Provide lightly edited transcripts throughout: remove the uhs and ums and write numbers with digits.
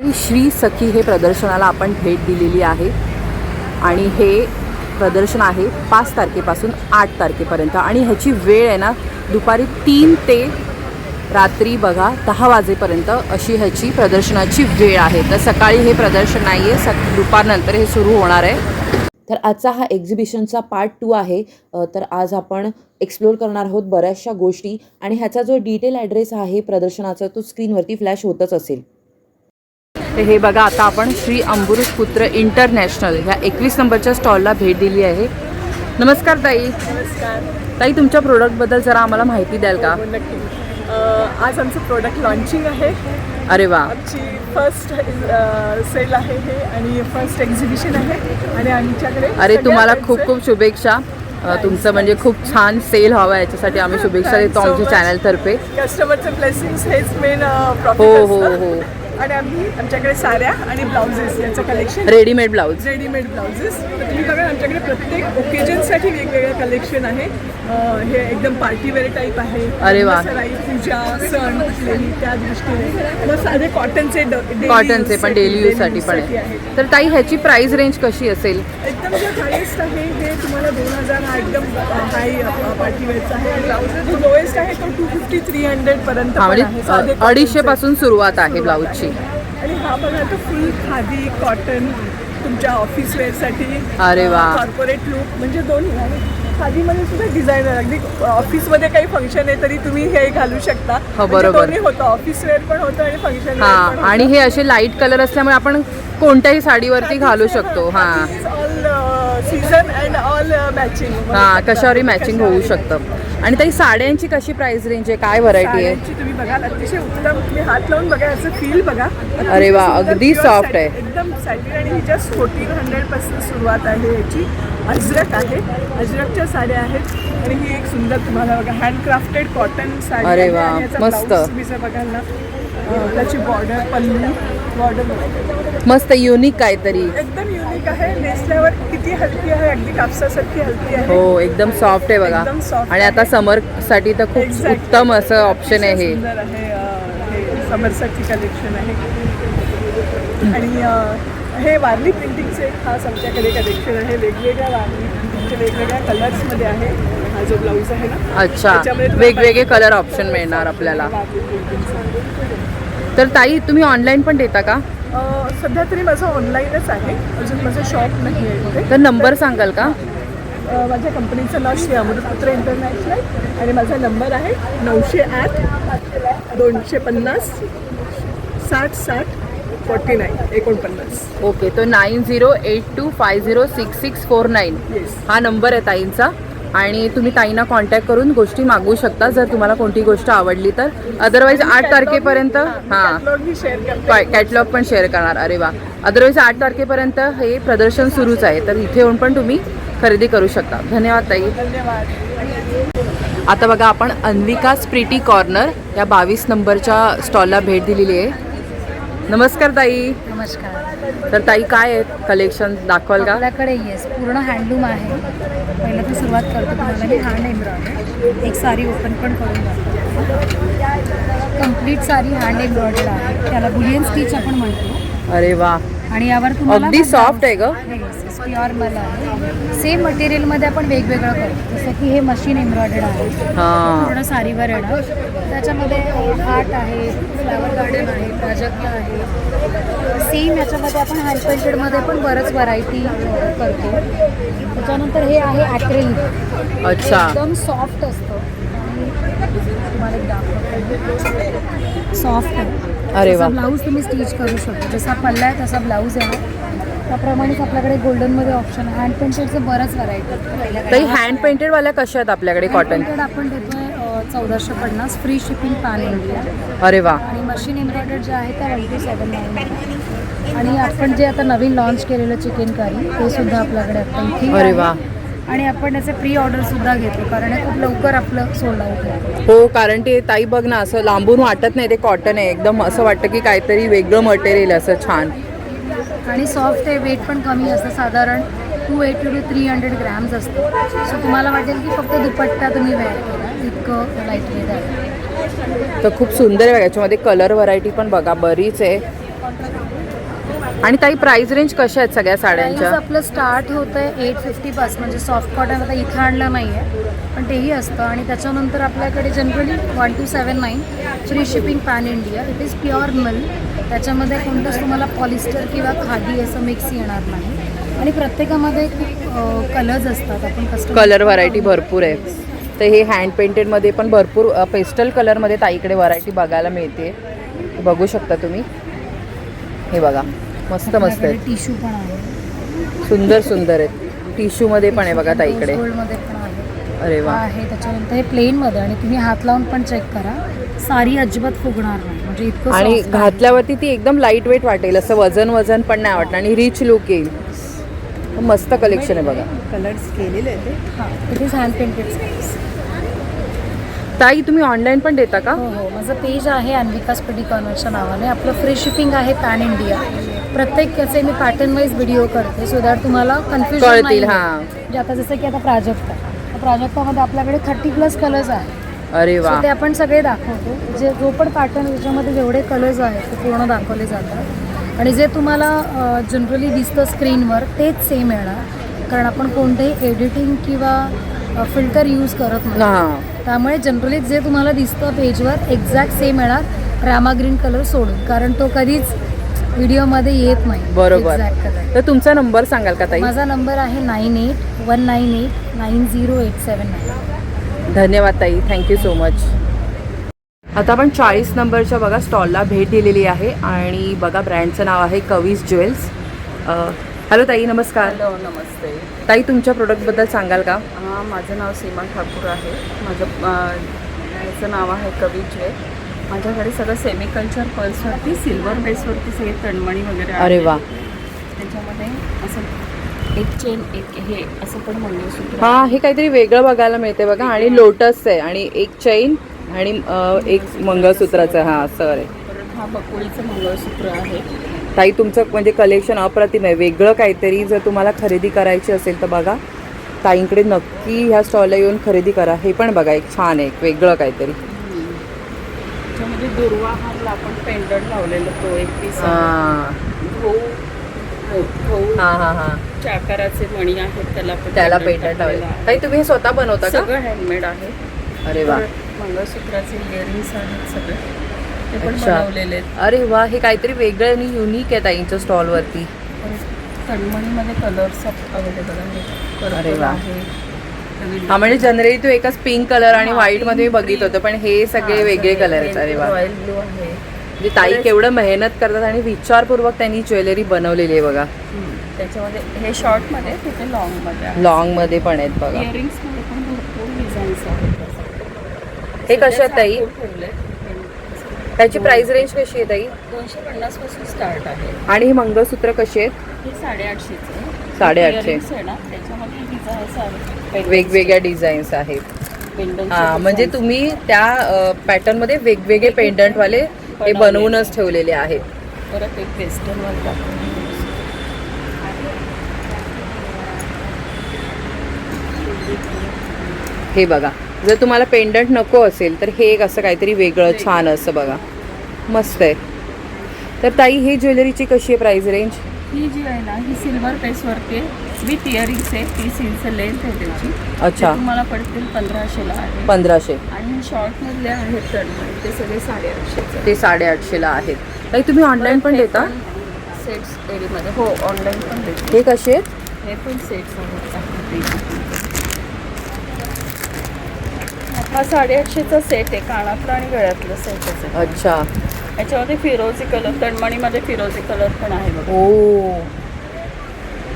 श्री सखी हे प्रदर्शनाला आपण भेट दिलेली आहे आणि हे प्रदर्शन आहे 5 तारखेपासून 8 तारखेपर्यंत आणि ह्याची वेळ आहे ना दुपारी 3 ते रात्री बघा 10 वाजेपर्यंत अशी ह्याची प्रदर्शनाची वेळ आहे। तर सकाळी हे प्रदर्शन नाही आहे, दुपारनंतर हे सुरू होणार आहे। तर आजचा हा एक्झिबिशनचा पार्ट 2 आहे। तर आज आपण एक्सप्लोर करणार आहोत बऱ्याचशा गोष्टी आणि ह्याचा जो डिटेल ॲड्रेस आहे प्रदर्शनाचा तो स्क्रीनवरती फ्लॅश होतच असेल। हे बघा आता आपण श्री अंबुरुष पुत्र इंटरनॅशनल ह्या 21 नंबरच्या स्टॉलला भेट दिली आहे। नमस्कार ताई। नमस्कार ताई, तुमच्या प्रोडक्टबद्दल जरा आम्हाला माहिती द्याल का? नक्की। आज आमचं प्रोडक्ट लॉन्चिंग आहे। अरे वा, आमची फर्स्ट सेल आहे हे आणि फर्स्ट एक्झिबिशन आहे आणि आमच्याकडे अरे तुम्हाला खूप खूप शुभेच्छा। तुमचं म्हणजे खूप छान सेल व्हावा याच्यासाठी आम्ही शुभेच्छा देतो आमच्या चॅनलतर्फे। कस्टमरचे ब्लेसिंग्स हेच मेन हो प्रॉफिट हो असतं। हो। आणि आमच्याकडे साड्या आणि ब्लाउजेस यांचं collection, readymade blouse. Readymade blouses. तर तुम्ही बघा आमच्याकडे प्रत्येक ओकेजनसाठी वेगवेगळं कलेक्शन आहे। हे एकदम पार्टीवेअर टाईप आहे। अरे वा, सराई, पूजा, सण असलेली त्या दृष्टीने मग साधे कॉटनचे पण डेली यूजसाठी पण आहे। तर ताई ह्याची प्राइस रेंज कशी असेल? एकदम जो हायेस्ट आहे हे तुम्हाला 2000 हा एकदम हाय पार्टीवेअरचा आहे आणि जो लोएस्ट आहे तो 250-300 पर्यंत म्हणजे आहे। 250 पासून सुरुवात आहे ब्लाउजची। आणि हा बघा तो फुल खादी कॉटन तुमच्या ऑफिस वेअरसाठी। अरे वा, कॉर्पोरेट लुक म्हणजे दोन्ही आहे। खादीमध्ये सुद्धा डिझायनर, अगदी ऑफिसमध्ये काही फंक्शन आहे तरी तुम्ही हे घालू शकता। हो बरोबर, दोन्ही होतं, ऑफिस वेअर पण होतं आणि फंक्शन वेअर पण होतं। आणि हे असे लाईट कलर असल्यामुळे आपण कोणत्याही साडीवरती घालू शकतो। All season and all matching, कशावरही मॅचिंग होऊ शकतं। आणि ताई साड्यांची कशी प्राइस रेंज आहे, काय व्हरायटी आहे? तुम्ही बघाल अतिशय उत्तम, तुम्ही हात लावून बघा याचं फील बघा। अरे वा, अगदी सॉफ्ट आहे एकदम सॅटिन आणि ही जस्ट 1400 पासून सुरुवात आहे याची। अजरक आहे, अजरकच्या साड्या आहेत आणि ही एक सुंदर तुम्हाला बघा हँडक्राफ्टेड कॉटन साडी। अरे वा, मस्त। तुम्ही जर बघाल ना त्याची बॉर्डर, पल्लू, बॉर्डर मस्त युनिक काहीतरी, एकदम युनिक आहे। नेसल्यावर किती हलकी आहे, अगदी कापसासारखी हलकी आहे। हो एकदम सॉफ्ट आहे बघा। एकदम soft आणि आता समर साठी तर खूप उत्तम असं ऑप्शन आहे हे। सुंदर आहे हे समरसाठी कलेक्शन आहे। आणि हे वारली प्रिंटिंगचे खास आमच्याकडे कलेक्शन आहे। वेगवेगळ्या वारली प्रिंटिंगचे वेगवेगळ्या कलर्समध्ये आहे। हा जो ब्लाऊज आहे ना, अच्छा, वेगवेगळे कलर ऑप्शन मिळणार आपल्याला। तर ताई तुम्ही ऑनलाईन पण देता का? सध्या तरी माझं ऑनलाईनच आहे, अजून माझं शॉप नाही आहे इथे। तर नंबर सांगाल का? माझ्या कंपनीचं नाव श्री अंबुरुष पुत्र इंटरनॅशनल आणि माझा नंबर आहे 908 250 60 49. ओके, तो 9082506649 हा नंबर आहे ताईंचा आणि तुम्ही ताईंना कॉन्टॅक्ट करून गोष्टी मागवू शकता जर तुम्हाला कोणती गोष्ट आवडली तर। अदरवाईज 8 तारखेपर्यंत कॅटलॉग पण शेअर करणार। अरे वा, अदरवाईज 8 तारखेपर्यंत हे प्रदर्शन सुरूच आहे, तर इथे येऊन पण तुम्ही खरेदी करू शकता। धन्यवाद ताई। धन्यवाद। आता बघा आपण अन्विकास प्रिटी कॉर्नर या 22 नंबरच्या स्टॉलला भेट दिलेली आहे। नमस्कार ताई। नमस्कार। तर ताई काय आहे कलेक्शन दाखवाल का? आपल्याकडे येस पूर्ण हँडलूम आहे। पहिलं तर सुरुवात करतो तुम्हाला मी हँड एम्ब्रॉयडरी, एक साडी ओपन पण करून दाखवतो। कंप्लीट साडी हँड एम्ब्रॉयडरी आहे, त्याला बुलियन स्टिच आपण म्हणतो। अरे वा, आणि यावर तुम्हाला अगदी सॉफ्ट आहे ग। प्युअर मला आहे। सेम मटेरियलमध्ये आपण वेगवेगळं करतो, जसं की हे मशीन एम्ब्रॉयडर्ड आहे, पूर्ण साडीवर येणार। त्याच्यामध्ये हार्ट आहे, फ्लावर गार्डन आहे, प्राजक्त आहे। सेम याच्यामध्ये आपण हँड पेंटेडमध्ये पण बरंच व्हरायटी करतो। त्याच्यानंतर हे आहे ॲक्रेलिक। अच्छा, एकदम सॉफ्ट असतं आणि तुम्हाला एक दाखवतो, सॉफ्ट आहे। अरे वा, ब्लाऊज तुम्ही स्टिच करू शकता, जसा पल्ला आहे तसा ब्लाऊज आहे। त्याप्रमाणेच आपल्याकडे गोल्डनमध्ये ऑप्शन आहे। हँड पेंटेडचं बरंच व्हरायटी। ताई हँड पेंटेड वाल्या कशा आहेत आपल्याकडे? कॉटन आपण देतोय 1450, फ्री शिपिंग पॅन इंडिया। अरे वा, आणि मशीन एम्ब्रॉयडर्ड जे आहे त्या 1279। आणि आपण जे आता नवीन लॉन्च केलेलं चिकन करी ते सुद्धा आपल्याकडे आता इथे। अरे वा, आणि आपण त्याचे प्री ऑर्डर सुद्धा घेतो कारण हे खूप लवकर आपलं सोल्ड आउट आहे। हो, कारण ते ताई बघ ना असं लांबून वाटत नाही, ते कॉटन आहे एकदम, असं वाटतं की काहीतरी वेगळं मटेरियल असं छान आणि सॉफ्ट आहे। वेट पण कमी असतं, साधारण 280 to 300 ग्रॅम्स असतं। सो तुम्हाला वाटेल की फक्त दुपट्टा तुम्ही वेअर केला, इतकं लाईट वेट आहे। तर खूप सुंदर आहे। याच्यामध्ये कलर व्हरायटी पण बघा बरीच आहे आणि ताई प्राइस रेंज कशा आहेत सगळ्या साड्यांच्या? प्राईस आपलं स्टार्ट होतं आहे 850 पासून, म्हणजे सॉफ्ट कॉटन आता इथं आणलं नाही आहे पण तेही असतं. आणि त्याच्यानंतर आपल्याकडे generally 1279 free shipping pan India. It is pure mill. त्याच्यामध्ये कोणतंच तुम्हाला पॉलिस्टर किंवा खादी असं मिक्स येणार नाही. आणि प्रत्येकामध्ये खूप कलर्स असतात. आपण कस्टम कलर व्हरायटी भरपूर आहे. तर हे हँड पेंटेडमध्ये पण भरपूर पेस्टल कलरमध्ये ताईकडे व्हरायटी बघायला मिळते. बघू शकता तुम्ही. हे बघा मस्त मस्त आहेत. टिश्यू पण आहे. सुंदर सुंदर आहेत. टिश्यूमध्ये पण आहे बघा ताईकडे. गोल्डमध्ये पण आहे. अरे वा. आहे त्याच्यानंतर हे प्लेनमध्ये. आणि तुम्ही हात लावून पण चेक करा, साडी अजिबात फुगणार नाही. म्हणजे इतकं आणि soft आहे. घातल्यावरती ती एकदम लाईट वेट वाटेल. असं वजन पण नाही वाटणार आणि रिच लुक येईल. मस्त कलेक्शन आहे बघा. कलर्स केलेले आहेत ते. हां, इट इज हँड पेंटेड. ताई तुम्ही ऑनलाईन पण देता का? हो हो, माझं पेज आहे अन्विका स्टडी कॉर्नरच्या नावाने. आपलं फ्री शिपिंग आहे पॅन इंडिया. प्रत्येक याचे मी पॅटर्न वाईज व्हिडिओ करते सो दॅट तुम्हाला कन्फ्युजन नाही कळतील. होईल. हां. म्हणजे आता जसं की आता प्राजक्ता, प्राजक्तामध्ये आपल्याकडे 30+ कलर्स आहेत. अरे वा. सो ते आपण सगळे दाखवतो. जो पण पॅटर्न त्याच्यामध्ये जेवढे कलर्स आहेत ते पूर्ण दाखवले जातात. आणि जे तुम्हाला जनरली दिसतं स्क्रीनवर तेच सेम येणार, कारण आपण कोणतेही एडिटिंग किंवा फिल्टर यूज करत नाही. हां. त्यामुळे जनरली जे तुम्हाला दिसतं पेजवर एक्झॅक्ट सेम येणार, रामा ग्रीन कलर सोडून, कारण तो कधीच व्हिडिओमध्ये येत नाही. बरोबर. exact color. तर तुमचा नंबर सांगाल का ताई? माझा नंबर आहे 9819890879. धन्यवाद ताई. Thank you so much. आता आपण 40 नंबरच्या बघा स्टॉलला भेट दिलेली आहे आणि बघा ब्रँडचं नाव आहे कवीज ज्वेल्स. हॅलो ताई, नमस्कार. हॅलो, नमस्ते. ताई तुमच्या प्रोडक्टबद्दल सांगाल का? माझं नाव सीमा ठाकूर आहे. माझं नाव आहे कवी ज्वेल. माझ्याकडे सगळं सेमी कल्चर पर्सवरती सिल्वर बेसवरती सगळे तणमणी वगैरे आहे. अरे वा. त्याच्यामध्ये असं एक चेन, एक हे असं पण मंगळसूत्र. हां, हे काहीतरी वेगळं बघायला मिळते बघा. आणि लोटस आहे आणि एक चैन आणि एक मंगळसूत्राचं. हां, असं आहे. परत हा बकुळीचं मंगळसूत्र आहे. ताई तुमचं म्हणजे कलेक्शन अप्रतिम आहे. वेगळं काहीतरी जर तुम्हाला खरेदी करायची असेल तर बघा ताईंकडे नक्की ह्या स्टॉलला येऊन खरेदी करा. हे पण बघा एक छान आहे, वेगळं काहीतरी. त्याच्यामध्ये दुर्वा हारला आपण पेंडंट लावलेलं, तो एक पीस आहे. हां हां हां. आकाराचे मणी आहेत, त्याला त्याला पेंडंट लावले. ताई तुम्ही हे स्वतः बनवता का? सगळं हँडमेड आहे. अरे वा. मंगळसूत्राचे इयरिंग्स आहेत सगळे, ते पण अच्छा. बनवलेले आहेत. अरे वा, हे काहीतरी वेगळं आणि युनिक आहे ताईंच्या स्टॉलवरती. तणमणीमध्ये कलर्स अवेलेबल आहेत. अरे पर्पल वा. आहे. हा, म्हणजे जनरली तो एकाच पिंक कलर आणि व्हाईट मध्ये मी बघितलं होतं, पण हे सगळे वेगळे कलर आहेत. अरे वा. रॉयल ब्लू आहे. म्हणजे ताई केवढं मेहनत करतात आणि विचारपूर्वक त्यांनी ज्वेलरी बनवलेली आहे बघा. त्याच्यामध्ये हे शॉर्ट मध्ये, तिथे लॉंग मध्ये आहे. लॉंग मध्ये पण आहेत बघा. इयरिंग्स मध्ये पण भरपूर डिझाईन्स आहेत. हे कसे आहेत ताई? ठेवले. त्याची प्राइस रेंज कशी आहे ताई? 250 पासून स्टार्ट आहे. आणि ही मंगळसूत्र कशी आहेत? हे 850 चे. 850. आहे ना, त्याच्यामध्ये डिझाईन्स आहेत. वेगवेगळ्या डिझाईन्स आहेत. पेंडंट. हा, म्हणजे तुम्ही त्या पॅटर्न मध्ये वेगवेगळे पेंडंट वाले हे बनवूनच ठेवलेले आहेत. परत एक वेस्टर्न वर हे बघा, जर तुम्हाला पेंडंट नको असेल तर हे एक असं काहीतरी वेगळं छान असं बघा, मस्त आहे. तर ताई ही ज्वेलरीची कशी आहे प्राइस रेंज? ही जी आहे ना, ही सिल्वर बेसवरती विथ इयरिंग्स आहे. 30 इंच लेंथ आहे त्याची. अच्छा. ते तुम्हाला पडतील 1500ला आहे. 1500. आणि शॉर्ट मधले आहेत तणमणी, ते सगळे 850. ते 850ला आहेत. ताई तुम्ही ऑनलाईन पण देता? सेट्स एरीमध्ये हो, ऑनलाईन पण देते. हे कसे आहेत? हे पण सेट्स आहेत. हा 850चा सेट आहे, कानातलं आणि गळ्यातलं सेट आहे. अच्छा. याच्यामध्ये फिरोझी कलर, तणमणीमध्ये फिरोझी कलर पण आहे बघा. ओ,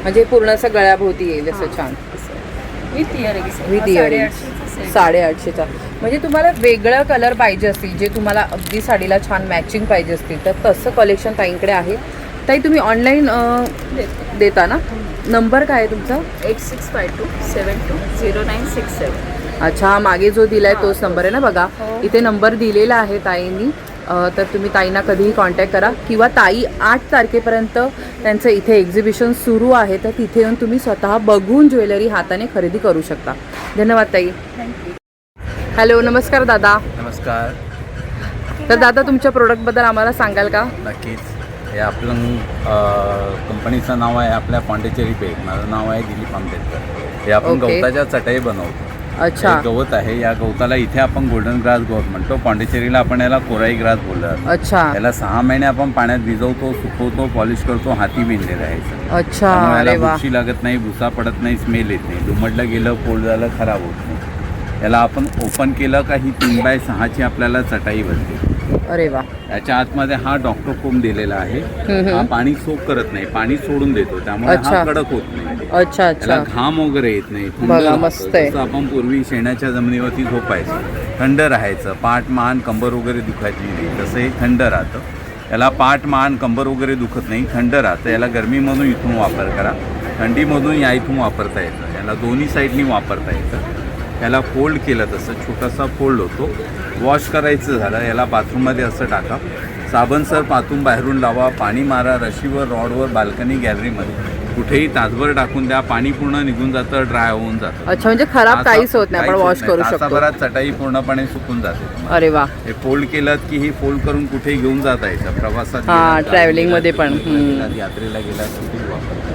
म्हणजे पूर्ण असं गळ्याभोवती येईल असं छान. With earrings. With earrings. 850चा. म्हणजे तुम्हाला वेगळं कलर पाहिजे असतील, जे तुम्हाला अगदी साडीला छान मॅचिंग पाहिजे असतील, तर तसं कलेक्शन ताईंकडे आहे. ताई तुम्ही ऑनलाईन देता ना? नंबर काय आहे तुमचा? 8652720967. अच्छा, मागे जो दिलाय तोच नंबर आहे ना बघा. इथे नंबर दिलेला आहे ताईंनी. तर तुम्ही ताईंना कधीही कॉन्टॅक्ट करा, किंवा ताई 8 तारखेपर्यंत त्यांचं इथे एक्झिबिशन सुरू आहे, तर तिथे येऊन तुम्ही स्वतः बघून ज्वेलरी हाताने खरेदी करू शकता. धन्यवाद ताई. थँक्यू. हॅलो, नमस्कार दादा. नमस्कार. तर दादा तुमच्या प्रोडक्टबद्दल आम्हाला सांगाल का? नक्कीच. हे आपलं कंपनीचं नाव आहे आपल्या पॉंडिचेरी पेठ. माझं नाव आहे दिलीप आंबेडकर. हे आपण ओके. गवताच्या चटई बनवतो. अच्छा. हे गवत आहे. या गवताला इथे आपण गोल्डन ग्रास गवत म्हणतो. पॉंडिचेरीला आपण याला कोराई ग्रास बोलतो. अच्छा याला 6 महिने आपण पाण्यात भिजवतो, सुकवतो, पॉलिश करतो, हाती विणलेलं आहे. अच्छा. त्यामुळे अरे याला वा. बुरशी लागत नाही, भुसा पडत नाही, स्मेल येत नाही, दुमडलं गेलं, फोल्ड झालं, खराब होत नाही. याला आपण ओपन केलं का ही 3x6ची आपल्याला चटाई बनते. अरे वा. याच्या आतमध्ये हा डॉक्टर फोम दिलेला आहे. हा पाणी सोक करत नाही, पाणी सोडून देतो, त्यामुळे अच्छा. हा कडक होत नाही. अच्छा त्याला अच्छा. घाम वगैरे येत नाही, थंड बघा, राहतं. मस्त आहे. जसं आपण पूर्वी शेणाच्या जमिनीवरती झोपायचो, थंड राहायचं, पाठ मान कंबर वगैरे दुखायची नाही, तसं हे थंड राहतं. याला पाठ मान कंबर वगैरे दुखत नाही, थंड राहतं. याला गरमीमधून इथून वापर करा, थंडीमधून या इथून वापरता येतं. याला दोन्ही साईडनी वापरता येतं. याला फोल्ड केलं तसं छोटासा फोल्ड होतो. वॉश करायचं झालं याला बाथरूममध्ये असं टाका, साबणसर पातून बाहेरून लावा, पाणी मारा, रशीवर, रॉडवर, बाल्कनी, गॅलरीमध्ये कुठेही तासभर टाकून द्या, पाणी पूर्ण निघून जातं, ड्राय होऊन जातं. अच्छा, म्हणजे खराब काहीच होत नाही, आपण काहीच होत वॉश नाही. करू शकतो. तासाभरात चटाई पूर्णपणे सुकून जाते. अरे वा. हे फोल्ड केलं की ही फोल्ड करून कुठेही घेऊन जाता येतं, प्रवासात हा, गेलात, travelling मध्ये गेलात, पण. गेलात, यात्रेला गेलात, कुठेही वापरता.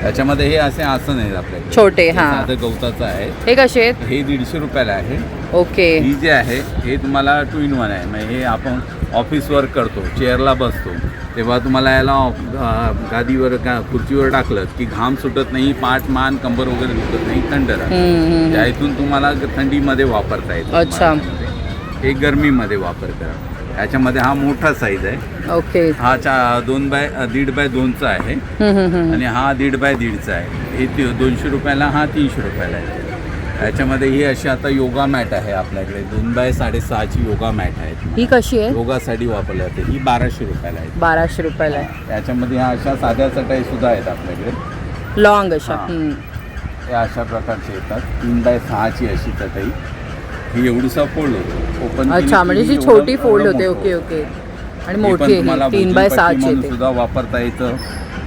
त्याच्यामध्ये हे असे आसन आहेत आपल्याकडे छोटे, हे हा. साधं गवताचं आहे. हे कसे आहेत? हे 150 रुपयाला आहे. ओके. ही जे आहे हे तुम्हाला 2 in 1 आहे. म्हणजे हे आपण ऑफिस वर्क करतो, चेअरला बसतो, तेव्हा तुम्हाला याला गादीवर खुर्चीवर टाकलं की घाम सुटत नाही, पाठ मान कंबर वगैरे दुखत नाही, थंड राहतं. त्या इथून तुम्हाला थंडीमध्ये वापरता येतं. अच्छा. हे गरमीमध्ये वापर करा. याच्यामध्ये हा मोठा साईज आहे. ओके. हा 1.5x2चा आहे आणि हा 1.5x1.5चा आहे. हे 200 रुपयाला, हा 300 रुपयाला आहे. याच्यामध्ये ही अशी आता योगा मॅट आहे आपल्याकडे, 2x6.5ची योगा मॅट आहे. ही कशी आहे? योगासाठी वापरली जाते. ही 1200 रुपयाला आहे. 1200 रुपयाला आहे. याच्यामध्ये ह्या अशा साध्या चटाई सुद्धा आहेत आपल्याकडे, लॉंग अशा. हा. या अशा प्रकारचे येतात. 3x6ची अशी चटाई. ही एवढीसा फोल्ड होतो, ओपन. अच्छा, म्हणजे जी छोटी फोल्ड होते. Okay okay. आणि मोठी आहे 3x6ची येते. सुद्धा वापरता येतं.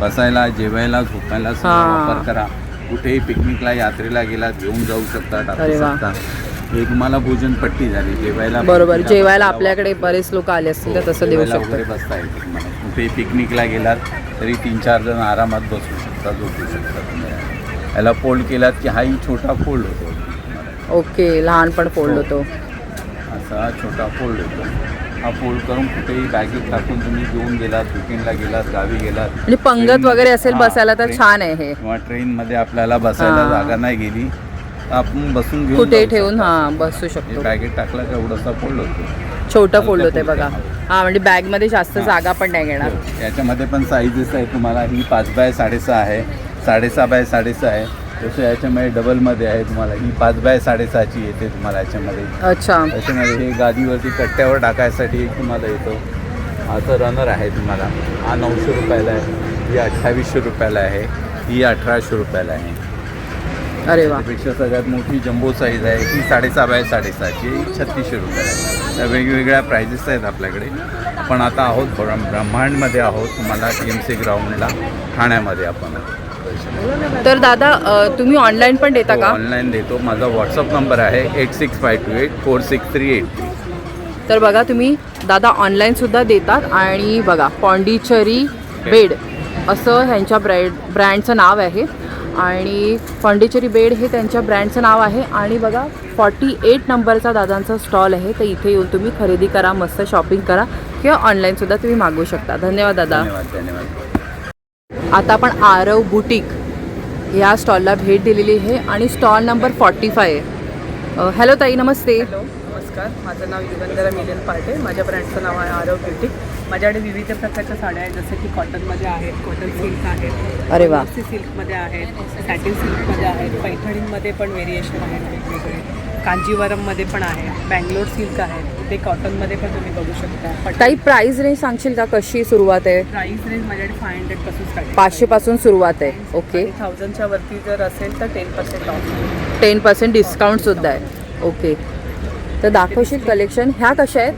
बसायला, जेवायला, झोपायला सुद्धा हा. वापर करा. कुठेही पिकनिकला, यात्रेला गेलात घेऊन जाऊ शकता, टाकू अरे वा. शकता. हे तुम्हाला भोजन पट्टी झाली, जेवायला, बरोबर. पट्टीला जेवायला बसायला आपल्याकडे बरेच लोक आले असतील तर तसं देऊ जेवायला शकतो. वगैरे बसता येतं तुम्हाला. कुठेही पिकनिकला गेलात तरी 3-4 जण आरामात बसू शकता, झोपू शकता तुम्ही. याला फोल्ड केलात की हाही छोटा फोल्ड होतो. ओके. लहान पण फोल्ड होतो. असा छोटा फोल्ड होतो. हा फोल्ड करून कुठेही बॅगेत टाकून तुम्ही घेऊन गेलात, विकेंडला गेलात, गावी गेलात, म्हणजे पंगत वगैरे असेल हा, बसायला तर छान आहे हे. किंवा ट्रेनमध्ये आपल्याला बसायला हा. जागा नाही गेली तर आपण बसून घेऊन कुठे जाऊ ठेवून शकता. हा बसू हे शकतो. बॅगेत टाकला का एवढासा फोल्ड होतो. छोटा फोल्ड होते हलका बघा. fold. हा, म्हणजे बॅगमध्ये जास्त हा. जागा पण नाही घेणार. हो. याच्यामध्ये पण साईजेस आहे तुम्हाला. ही 5x6.5 आहे, 6.5x6.5 आहे. तसं याच्यामध्ये डबलमध्ये आहे तुम्हाला. ही 5x6.6ची येते तुम्हाला याच्यामध्ये. अच्छा. याच्यामध्ये हे गादीवरती कट्ट्यावर टाकायसाठी एक तुम्हाला येतो. हाचं रनर आहे तुम्हाला. हा 900 रुपयाला आहे. ही 2800 रुपयाला आहे. ही 1800 रुपयाला आहे. अरे वा. त्यापेक्षा सगळ्यात मोठी जम्बो साईज आहे ती 6.5x6.5ची, 3600 रुपयाला आहे. त्या वेगवेगळ्या प्राइजेस आहेत आपल्याकडे. आपण आता आहोत ब्रह्मांडमध्ये आहोत. तुम्हाला TMC ग्राउंडला ठाण्यामध्ये आपण तर दादा तुम्ही ऑनलाईन पण देता का? ऑनलाईन देतो. माझा व्हॉट्सअप नंबर आहे 8652846383. तर बघा, तुम्ही दादा ऑनलाईन सुद्धा देतात. आणि बघा, पॉंडिचेरी बेड असं ह्यांच्या ब्रँडचं नाव आहे. आणि पॉंडिचेरी बेड हे त्यांच्या ब्रँडचं नाव आहे. आणि बघा, 48 नंबरचा दादांचा स्टॉल आहे. तर इथे येऊन तुम्ही खरेदी करा, मस्त शॉपिंग करा, किंवा ऑनलाईनसुद्धा तुम्ही मागवू शकता. धन्यवाद दादा. धन्यवाद. आता आपण आरव बुटीक या स्टॉलला भेट दिलेली आहे. आणि स्टॉल नंबर 45 आहे. हॅलो ताई, नमस्ते. हॅलो, नमस्कार. माझं नाव युगंधरा मिलियन पार्टे. माझ्या ब्रँडचं नाव आहे आरव ब्युटिक. माझ्याकडे विविध प्रकारच्या साड्या आहेत, जसं की कॉटनमध्ये आहेत, कॉटन सिल्क आहेत, अरे वा. सिल्कमध्ये आहेत, सॅटिन सिल्कमध्ये आहेत, पैठणींमध्ये पण व्हेरिएशन आहेत वेगवेगळे, कांजीवरममध्ये पण आहे, बँगलोर सिल्क आहे, ते कॉटनमध्ये पण तुम्ही बघू शकता. ताई, प्राईस रेंज सांगशील का, कशी सुरुवात आहे? प्राईस रेंज माझ्याकडे 500 पासून स्टार्ट आहे. 500 पासून सुरुवात आहे. ओके. 1000च्या वरती जर असेल तर 10% ऑफ. 10% डिस्काउंटसुद्धा आहे. ओके. तर दाखवशील कलेक्शन? ह्या कशा आहेत?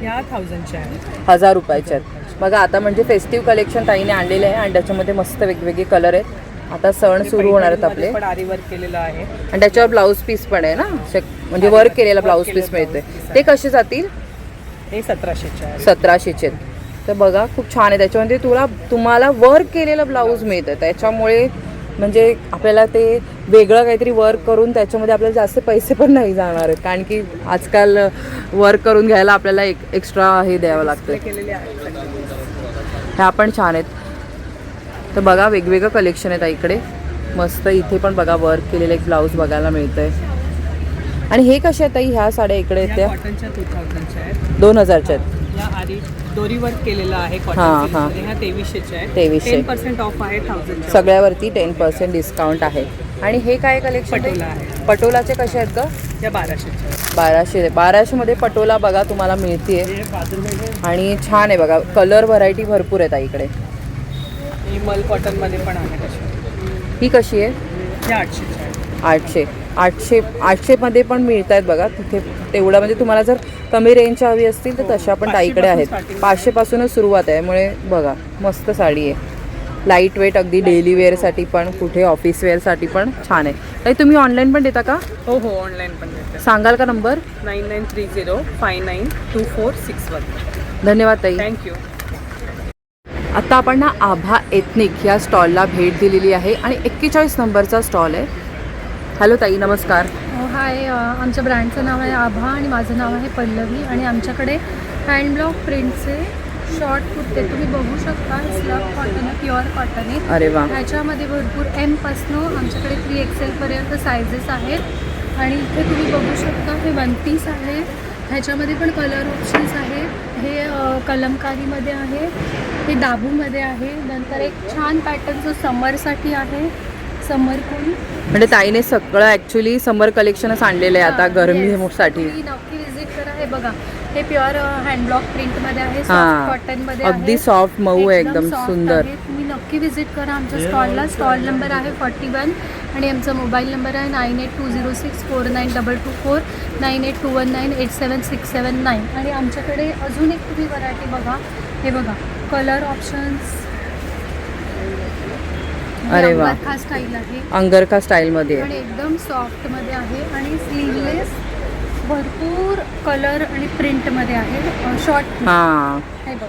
ह्या 1000च्या आहेत. 1000 रुपयाच्या आहेत. बघा, आता म्हणजे फेस्टिव्ह कलेक्शन ताईने आणलेलं आहे. आणि त्याच्यामध्ये मस्त वेगवेगळे कलर आहेत. आता सण सुरू होणार आहेत आपले. पण आरी वर्क केलेलं आहे. आणि त्याच्यावर ब्लाऊज पीस पण आहे ना, म्हणजे वर्क केलेला ब्लाऊज पीस मिळतोय. ते कसे जातील? हे 1700चे आहे. 1700चे. तर बघा खूप छान आहे. त्याच्यामध्ये तुम्हाला वर्क केलेलं ब्लाऊज मिळतं, त्याच्यामुळे म्हणजे आपल्याला ते वेगळं काहीतरी वर्क करून त्याच्यामध्ये आपल्याला जास्त पैसे पण नाही जाणार आहेत, कारण की आजकाल वर्क करून घ्यायला आपल्याला एक्स्ट्रा हे द्यावं लागतं. केलेले आहेत. ह्या पण छान आहेत. तर बघा वेगवेगळं कलेक्शन आहेत इकडे मस्त. इथे पण बघा वर्क केलेलं एक ब्लाऊज बघायला मिळतंय. आणि हे कशा आहेत ताई ह्या साड्या इकडे आहेत त्या? कॉटनच्या 2000च्या आहेत. 2000च्या आहेत. या आधी दोरी वर्क केलेलं आहे हां, कॉटन हां. सिल्कमध्ये. ह्या 2300च्या आहेत. 2300. 10% ऑफ आहे 1000च्या. सगळ्यावरती 10% डिस्काउंट आहे. आणि हे काय कलेक्शन? पटोला आहे. पटोलाचे कसे आहेत ग? त्या 1200च्या आहेत. 1200 मध्ये पटोला बघा तुम्हाला मिळते आणि छान आहे बघा. कलर व्हरायटी भरपूर आहेत इकडे. ही मल कॉटनमध्ये पण आहे तशी. ही कशी आहे? त्या 800च्या आहेत. 800 मध्ये पण मिळत आहेत बघा तिथे. तेवढा म्हणजे तुम्हाला जर कमी रेंजच्या हवी असतील तर तशा पण ताईकडे आहेत. 500 पासूनच सुरुवात आहे. त्यामुळे बघा मस्त साडी आहे. लाईट वेट अगदी डेली वेअरसाठी पण, कुठे ऑफिस वेअरसाठी पण छान आहे. ताई तुम्ही ऑनलाईन पण देता का? हो हो, ऑनलाईन पण देते. सांगाल का नंबर? 9930592461. धन्यवाद ताई. थँक्यू. आता आपण ना आभा एथनिक या स्टॉलला भेट दिलेली आहे आणि 41 नंबरचा स्टॉल आहे. हॅलो ताई, नमस्कार. हाय, आमच्या ब्रँडचं नाव आहे आभा आणि माझं नाव आहे पल्लवी. आणि आमच्याकडे हँडब्लॉक प्रिंटचे शॉर्ट कुर्ते तुम्ही बघू शकता. स्लग कॉटन आहे, प्युअर कॉटन आहे. अरे वा. ह्याच्यामध्ये भरपूर एमपासनं आमच्याकडे 3XL पर्यंत सायझेस आहेत. आणि इथे तुम्ही बघू शकता हे 1 पीस आहे. ह्याच्यामध्ये पण कलर ऑप्शन्स आहेत. हे कलमकारीमध्ये आहे, हे दाबूमध्ये आहे. नंतर एक छान पॅटर्न जो समरसाठी आहे, समर कोण म्हणजे ताईने सगळं ॲक्च्युली समर कलेक्शनच आणलेलं आहे आता गरमीसाठी. नक्की विजिट करा. हे बघा, हे प्युअर हँडब्लॉक प्रिंटमध्ये आहे, हां, कॉटनमध्ये अगदी सॉफ्ट मऊ आहे, एकदम soft सुंदर. आहे. तुम्ही नक्की विजिट करा आमच्या स्टॉलला. स्टॉल नंबर आहे 41 आणि आमचा मोबाईल नंबर आहे 9820649224 9821987679. आणि आमच्याकडे अजून एक तुम्ही व्हरायटी बघा. हे बघा, कलर ऑप्शन्स. अरे वा. हा स्टाईल आहे अंगरखा स्टाईलमध्ये आणि एकदम सॉफ्टमध्ये आहे. आणि स्लीवलेस भरपूर कलर आणि प्रिंटमध्ये आहे. शॉर्ट हां, हे बघ,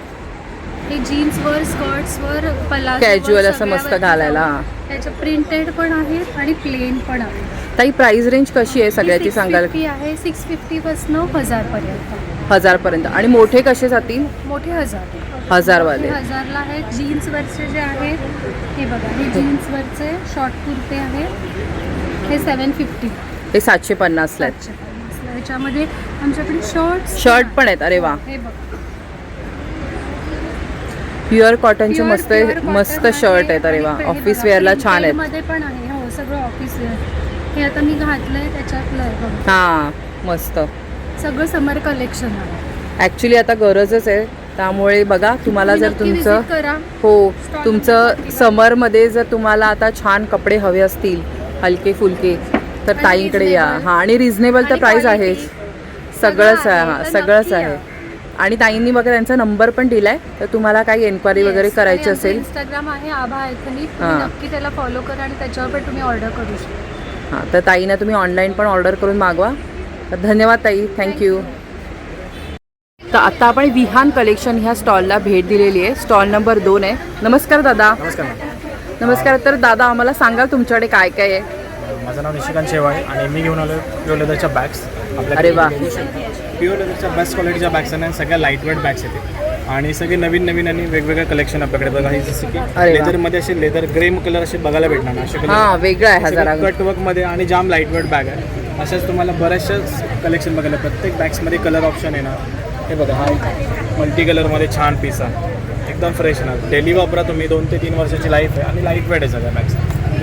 हे जीन्सवर, स्कर्ट्सवर, पलाझोवर कॅज्युअल असं मस्त सगळ्यावरती घालायला. जाऊन त्याच्या प्रिंटेड पण आहेत आणि प्लेन पण आहे. ताई प्राइस रेंज कशी आहे सगळ्याची सांगाल? 650 आहे. 650 पासून 1000 पर्यंत. 1000 पर्यंत. आणि मोठे कसे जातील? मोठे 1000. 1000 वाले. 1000ला आहेत. जीन्सवरचे जे आहेत हे बघा, हे जीन्सवरचे शॉर्ट कुर्ते आहेत. हे 750. हे 750 आहेत. ह्याच्यामध्ये आमच्याकडे शर्ट पण आहेत. अरे वा. हे बघा, प्युअर कॉटनचे Pure मस्त cotton मस्त आहे. शर्ट आहेत. अरे वा. आणि हे ऑफिस बघा, वेअरला छान printed आहेत. मध्ये पण आहे. हो, सगळं ऑफिस वेअर. हे आता मी घातलंय त्याच्यातलं आहे बघा. हां, मस्त. सगळं समर कलेक्शन आहे. ॲक्च्युली आता गरजच आहे. त्यामुळे बघा तुम्हाला जर तुम्ही नक्की तुमचं visit करा. हो Stall तुमचं नंबर 41. समरमध्ये जर तुम्हाला आता छान कपडे हवे असतील हलके फुलके तर आणि ताईंकडे या. reasonable. हां, आणि रिझनेबल तर आणि प्राईस quality. आहेच. सगळंच सगळं आहे. आहे. हां, तर सगळंच नक्की आहे. या. आणि ताईंनी बघा त्यांचा नंबर पण दिलाय, तर तुम्हाला काही एन्क्वायरी वगैरे करायची असेल. इंस्टाग्राम आहे आभा एथनिक. हां. तुम्ही नक्की त्याला फॉलो करा आणि त्याच्यावर पण तुम्ही ऑर्डर करू शकता. हां, तर ताईंना तुम्ही ऑनलाईन पण ऑर्डर करून मागवा. तर धन्यवाद ताई, थँक्यू. तर आता आपण विहान कलेक्शन ह्या स्टॉलला भेट दिलेली आहे. स्टॉल नंबर 2 आहे. नमस्कार दादा. नमस्कार. तर दादा आम्हाला सांगा तुमच्याकडे काय काय आहे? माझं नाव निशिकांत शेवाळे आणि मी घेऊन आलो प्युअर लेदरच्या बॅग्स. अरे वा. प्युअर लेदरच्या बेस्ट क्वालिटीच्या बॅग्स आणि सगळ्या लाईट वेट बॅग्स येते आणि सगळे नवीन नवीन आणि वेगवेगळ्या कलेक्शन आपल्याकडे बघा. ही जसं की अरे वा. लेदरमध्ये असे लेदर ग्रे कलर असे बघायला भेटणार ना, असे हां, वेगळं आहे हा जरा. कटवर्कमध्ये आणि जाम लाईट वेट बॅग आहे. अशाच तुम्हाला बऱ्याचशाच कलेक्शन बघायला. प्रत्येक बॅग्समध्ये कलर ऑप्शन येणार. हे बघा, हा मल्टी कलरमध्ये छान पीस आहे, एकदम फ्रेश येणार. डेली वापरा तुम्ही. 2 ते 3 वर्षाची लाईफ आहे आणि लाईट वेट आहे सगळ्या बॅग्स.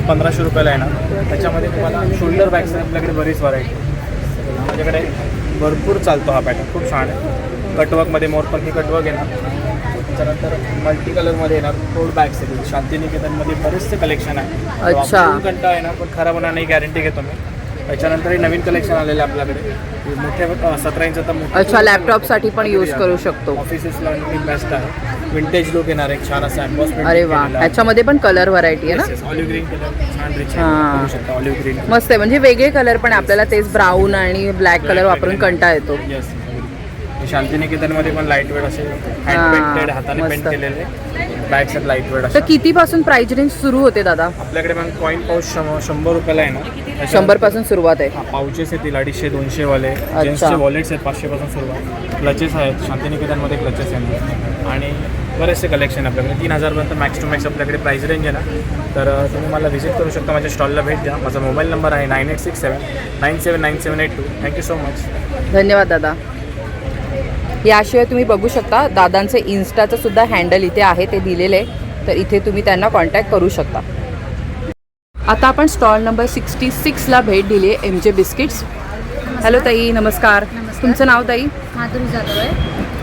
1500 रुपयाला येणार. त्याच्यामध्ये तुम्हाला शोल्डर बॅग्स आहे आपल्याकडे बरीच व्हरायटी. माझ्याकडे भरपूर चालतो हा पॅटर्न, खूप छान आहे. कटवर्कमध्ये मोरपंखी कटवर्क येणार. त्याच्यानंतर मल्टी कलरमध्ये येणार. टोट बॅग्स येतील. शांतिनिकेतनमध्ये बरेचसे कलेक्शन आहे. अच्छा. कंटाळा येणार पण खराब होणार नाही, गॅरंटी घेतो मी. त्याच्यानंतर हे नवीन कलेक्शन आलेलं आहे आपल्याकडे. मोठे 17 इंच आता मोठे. अच्छा, लॅपटॉपसाठी पण यूज करू शकतो. ऑफिसेसला बेस्ट आहे. विंटेज लुक येणार एक छान असा एम्बॉस. अरे वा. ह्याच्यामध्ये पण कलर व्हरायटी आहे ना? ऑलिव्ह ग्रीन कलर छान रिच हां. करू शकता. ऑलिव्ह ग्रीन मस्त आहे. म्हणजे वेगळे कलर पण आपल्याला तेच ब्राऊन आणि ब्लॅक कलर वापरून कंटाळा येतो. येस. शांतिनिकेतनमध्ये पण लाईट वेट असे हँड पेंटेड हाताने पेंट मस्त. केलेले बॅग्स आहेत लाईट वेट तर असे. कितीपासून प्राइस रेंज सुरू होते दादा? आपल्याकडे मग कॉईन पाऊच 100 रुपयाला आहे ना. 100 पासून सुरुवात आहे. पाऊचेस येतील 250-200 वाले. जेंट्सचे वॉलेट्स आहेत 500 पासून सुरुवात. क्लचेस आहेत शांतिनिकेतनमध्ये क्लचेस आहेत आणि बरेचसे कलेक्शन आपल्याकडे 3000 पर्यंत मॅक्स टू मॅक्स आपल्याकडे प्राइस रेंज आहे ना. तर तुम्ही मला व्हिजिट करू शकता, माझ्या स्टॉलला भेट द्या. माझा मोबाईल नंबर आहे 9867979782. Thank you so much. धन्यवाद दादा. याशिवाय तुम्ही बघू शकता दादांचं इन्स्टाचं सुद्धा हँडल इथे आहे, ते दिलेलं आहे. तर इथे तुम्ही त्यांना कॉन्टॅक्ट करू शकता. आता आपण स्टॉल नंबर 66ला भेट दिली आहे, MJ बिस्किट्स. हॅलो ताई, नमस्कार. तुमचं नाव ताई? माधुरी जाधव आहे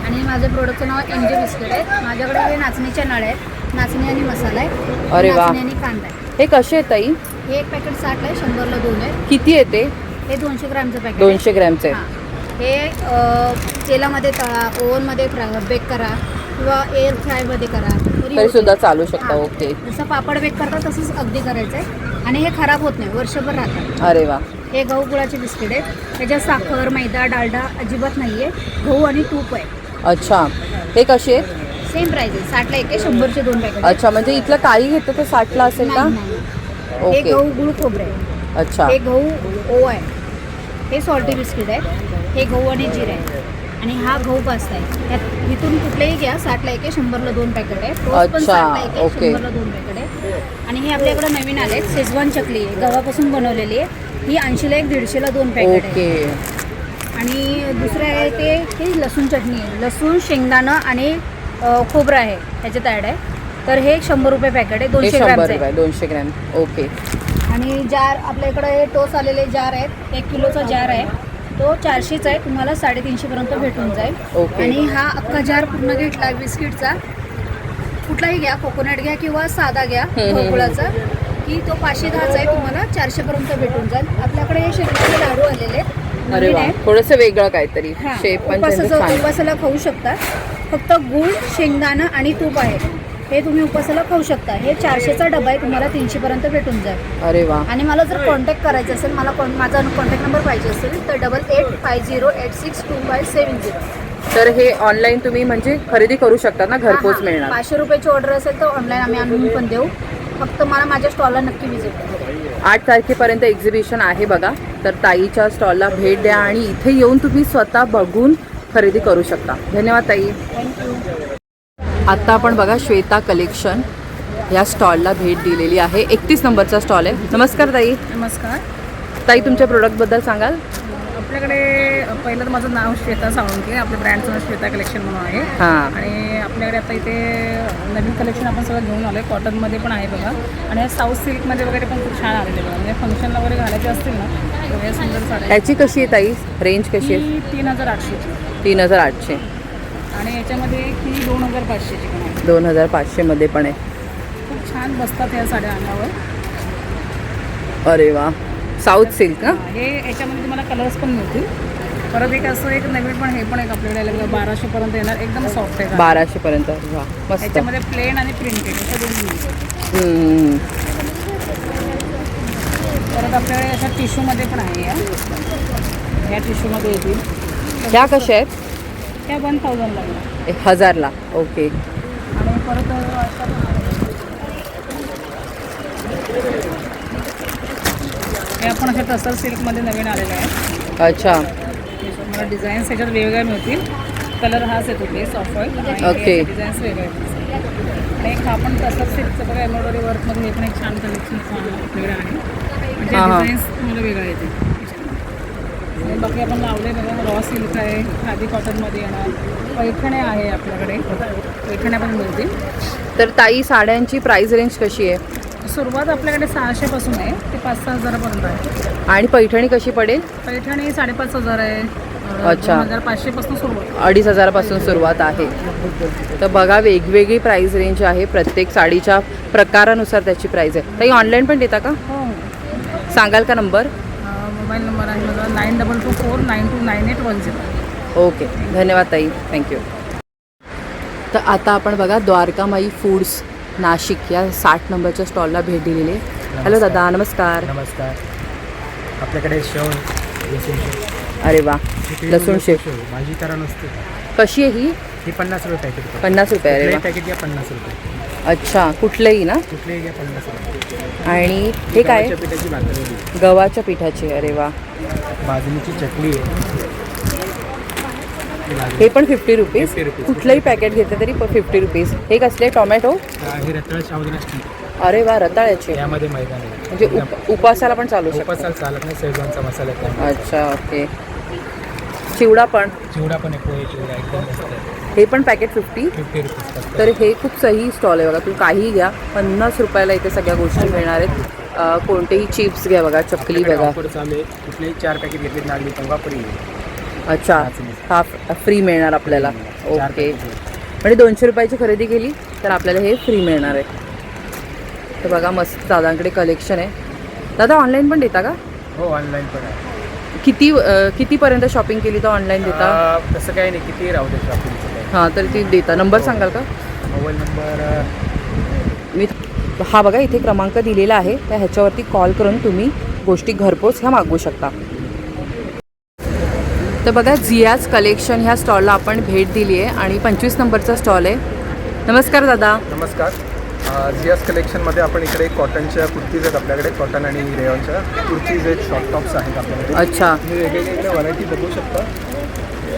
आणि माझं प्रोडक्टचं नाव MJ बिस्किट आहे. माझ्याकडे हे नाचणीच्या नळ्या आहेत, नाचणी आणि मसाला आहे. अरे वा. नाचणी आणि कांदा आहे. हे कसे आहे ताई? हे एक पॅकेट 60 आहे, 100ला 2 आहे. किती येते? हे 200 ग्रॅमचं पॅकेट 200 ग्रॅमचे. हे तेलामध्ये तळा, ओव्हनमध्ये बेक करा किंवा एअर फ्रायमध्ये करा तरी सुद्धा चालू शकता. ओके. जसं पापड बेक करतात तसंच अगदी करायचं आहे आणि हे खराब होत नाही, वर्षभर राहतात. अरे वा. हे गहू गुळाचे बिस्किट आहेत. त्याच्यात साखर, मैदा, डालडा अजिबात नाही आहे. गहू आणि तूप आहे. अच्छा. हे कसे आहेत? सेम प्राईस आहे. 60ला 1 आहे, 100चे 2 पॅकेट. अच्छा, म्हणजे इथलं काही घेतं तर 60ला असेल का? हे ओके. गहू गुळ खोबरे आहे. अच्छा. हे गहू ओवा आहे. हे सॉल्टी बिस्किट आहे. हे गहू आणि जिरे आहे आणि हा गहू पास्ता आहे. यात इथून कुठलेही घ्या. 60ला 1 आहे, 100ला 2 पॅकेट आहे. टोस्ट पण अच्छा, 60ला 1 आहे, ओके. 100ला 2 पॅकेट आहे. आणि हे आपल्याकडे नवीन आले शेजवान चकली आहे, गव्हापासून बनवलेली आहे. ही 80ला 1, 150ला 2 पॅकेट आहे. ओके. आणि दुसरं आहे ते लसूण चटणी आहे. लसूण, शेंगदाणं आणि खोबरं आहे ह्याच्यात ॲड आहे. तर हे 100 रुपये पॅकेट आहे, हे 200 100 ग्रॅमचं रुपये, आहे. 200 ग्रॅम. ओके. आणि जार आपल्या इकडे हे टोस आलेले जार आहेत. 1 किलोचा जार आहे, तो 400चा आहे. तुम्हाला 350 पर्यंत भेटून जाईल. ओके. आणि हा अख्खा जार पूर्ण घेतला बिस्किटचा, कुठलाही घ्या, कोकोनट घ्या किंवा साधा घ्या गुळाचा, की तो 510चा आहे. तुम्हाला 400 पर्यंत भेटून जाईल. आपल्याकडे हे शेंगदाणे लाडू आलेले आहेत. अरे नवीन वा, आहेत. थोडंसं वेगळं काहीतरी. हां, शेप पण त्यांचं छान आहे. उपासाला खाऊ शकता. फक्त गूळ, शेंगदाणं आणि तूप आहे. हे तुम्ही उपासाला खाऊ शकता. हे 400चा डबा आहे, तुम्हाला 300 पर्यंत भेटून जाईल. अरे वा. आणि मला जर कॉन्टॅक्ट करायचं असेल, माझा कॉन्टॅक्ट नंबर पाहिजे असेल तर 8850862570. तर हे ऑनलाईन तुम्ही म्हणजे खरेदी करू शकता ना, घरपोच मिळणार. 500 रुपयाची ऑर्डर असेल तर ऑनलाईन आम्ही आणून पण देऊ. फक्त मला माझ्या स्टॉलला नक्की व्हिजिट करा. 8 तारखेपर्यंत एक्झिबिशन आहे बघा. तर ताईच्या स्टॉलला भेट द्या आणि इथे येऊन तुम्ही स्वतः बघून खरेदी करू शकता. धन्यवाद ताई. थँक्यू. आत्ता आपण बघा श्वेता कलेक्शन या स्टॉलला भेट दिलेली आहे. 31 नंबरचा स्टॉल आहे. नमस्कार ताई. नमस्कार. ताई, तुमच्या प्रोडक्टबद्दल सांगाल? आपल्याकडे पहिलं तर माझं नाव श्वेता साळुंके, आपल्या ब्रँडचं नाव श्वेता कलेक्शन म्हणून आहे. हां. आणि आपल्याकडे आता इथे नवीन कलेक्शन आपण सगळं घेऊन आलो आहे. कॉटनमध्ये पण आहे बघा आणि या साऊथ सिल्कमध्ये वगैरे पण खूप छान आलेले बघा. म्हणजे फंक्शनला वगैरे घालायचे असतील ना तर हे सुंदर साड्या. याची कशी आहे ताई? रेंज कशी आहे? ही 3800ची 3800. आणि याच्यामध्ये ही 2500ची पण आहे. 2500मध्ये पण आहे. खूप छान बसतात या साड्या अंगावर. अरे वा. साऊथ सिल्क ना? हे याच्यामध्ये तुम्हाला कलर्स पण मिळतील. परत एक असं एक नवीन पण हे पण एक आपल्याकडे 1200 पर्यंत येणार. एकदम सॉफ्ट आहे. 1200 पर्यंत. वा, मस्त. याच्यामध्ये प्लेन आणि प्रिंटेड अशा दोन्ही मिळतात. परत आपल्याकडे अशा टिश्यूमध्ये पण आहे. ह्या टिश्यूमध्ये येतील. ह्या कशा आहेत? त्या 1000ला आहे. 1000ला. ओके. आणि परत अशा पण आहे. हे आपण अशा टसर सिल्कमध्ये नवीन आलेलं आहे. अच्छा. मला डिझाईन्स ह्याच्यात वेगवेगळ्या मिळतील. कलर हाच येतो base of oil. Okay. Designs वेगळे आहेत. आणि एक आपण टसर सिल्कचं बघा एम्ब्रॉयडरी वर्कमध्ये हे पण एक छान कलेक्शन आपल्याकडे आहे. म्हणजे डिझाईन्स तुम्हाला वेगळ्या येतील. आणि बाकी आपण लावले बघा रॉ सिल्क आहे, खादी कॉटनमध्ये येणार. पैठण्या आहे आपल्याकडे, पैठण्या पण मिळतील. तर ताई, साड्यांची प्राइस रेंज कशी आहे? सुरुवात आपल्याकडे 600 पासून आहे ते 5-6 हजारापर्यंत आहे. आणि पैठणी कशी पडेल? पैठणी 5,500 आहे. अच्छा. 2500 पासून सुरुवात. 2500 पासून सुरुवात आहे. तर बघा, वेगवेगळी प्राइस रेंज आहे. प्रत्येक साडीच्या प्रकारानुसार त्याची प्राइस आहे. ताई, ऑनलाईन पण देता का? हो. सांगाल का नंबर? मोबाईल नंबर आहे माझा 9224929810. ओके. धन्यवाद ताई. थँक्यू. तर आता आपण बघा द्वारकामाई फूड्स नाशिक या 60 नंबरच्या स्टॉलला भेट दिलेली आहे. हॅलो दादा, नमस्कार. नमस्कार. आपल्याकडे शेव, लसूण शेव. अरे वा. लसूण शेव. भाजी करा नसते. कशी आहे ही? ही 50 रुपये पॅकेट. 50 रुपये. अरे वा. पॅकेट घ्या 50 रुपये. अच्छा, कुठलंही ना? कुठलेही घ्या 50 रुपये. आणि हे काय? गव्हाच्या पिठाची भाकरी. गव्हाच्या पिठाची. अरे वा. भाजणीची चटणी आहे. हे पण 50 रुपीज. 50 रुपीज. कुठलंही पॅकेट घेतलं तरी 50 रुपीज. हे कसले? टोमॅटो. ही रताळ साबुदाणा स्टिक. अरे वा, रताळ्याचे. यामध्ये मैदा नाही. म्हणजे उपवासाला पण चालू शकतो. उपवासाला चालत नाही. शेजवानचा मसाला आहे. अच्छा, ओके. चिवडा पण. चिवडा पण आहे. पोहे चिवडा एकदम मस्त आहे. हे पण पॅकेट 50. 50 रुपीज. तर हे खूप सही स्टॉल आहे बघा. तुम्ही काहीही घ्या, 50 रुपयाला इथे सगळ्या गोष्टी मिळणार आहेत. कोणतेही चिप्स घ्या बघा, चकली बघा. ऑफर चालू आहे. कुठलेही 4 पॅकेट घेतले नागली पंगा फ्री. अच्छा, हा फ्री मिळणार आपल्याला. ओके. म्हणजे 200 रुपयाची खरेदी केली तर आपल्याला हे फ्री मिळणार आहे. तर बघा, मस्त दादांकडे कलेक्शन आहे. दादा ऑनलाईन पण देता का? हो, ऑनलाईन पण आहे. कितीपर्यंत शॉपिंग केली तर ऑनलाईन देता? तसं काही नाही, किती राहू दे शॉपिंगचं काय. हां, तर ती देता. नंबर सांगाल का? मोबाईल नंबर मी हा बघा इथे क्रमांक दिलेला आहे, त्या ह्याच्यावरती कॉल करून तुम्ही गोष्टी घरपोच ह्या मागवू शकता. तर बघा, झियाज कलेक्शन ह्या स्टॉलला आपण भेट दिली आहे आणि 25 नंबरचा स्टॉल आहे. नमस्कार दादा. नमस्कार. जियास कलेक्शनमध्ये आपण इकडे कॉटनच्या कुर्तीज आहेत आपल्याकडे. कॉटन आणि रेयॉनच्या कुर्तीज आहेत, शॉर्ट टॉप्स आहेत आपल्याकडे. अच्छा. तुम्ही वेगवेगळे व्हरायटी बघू शकता.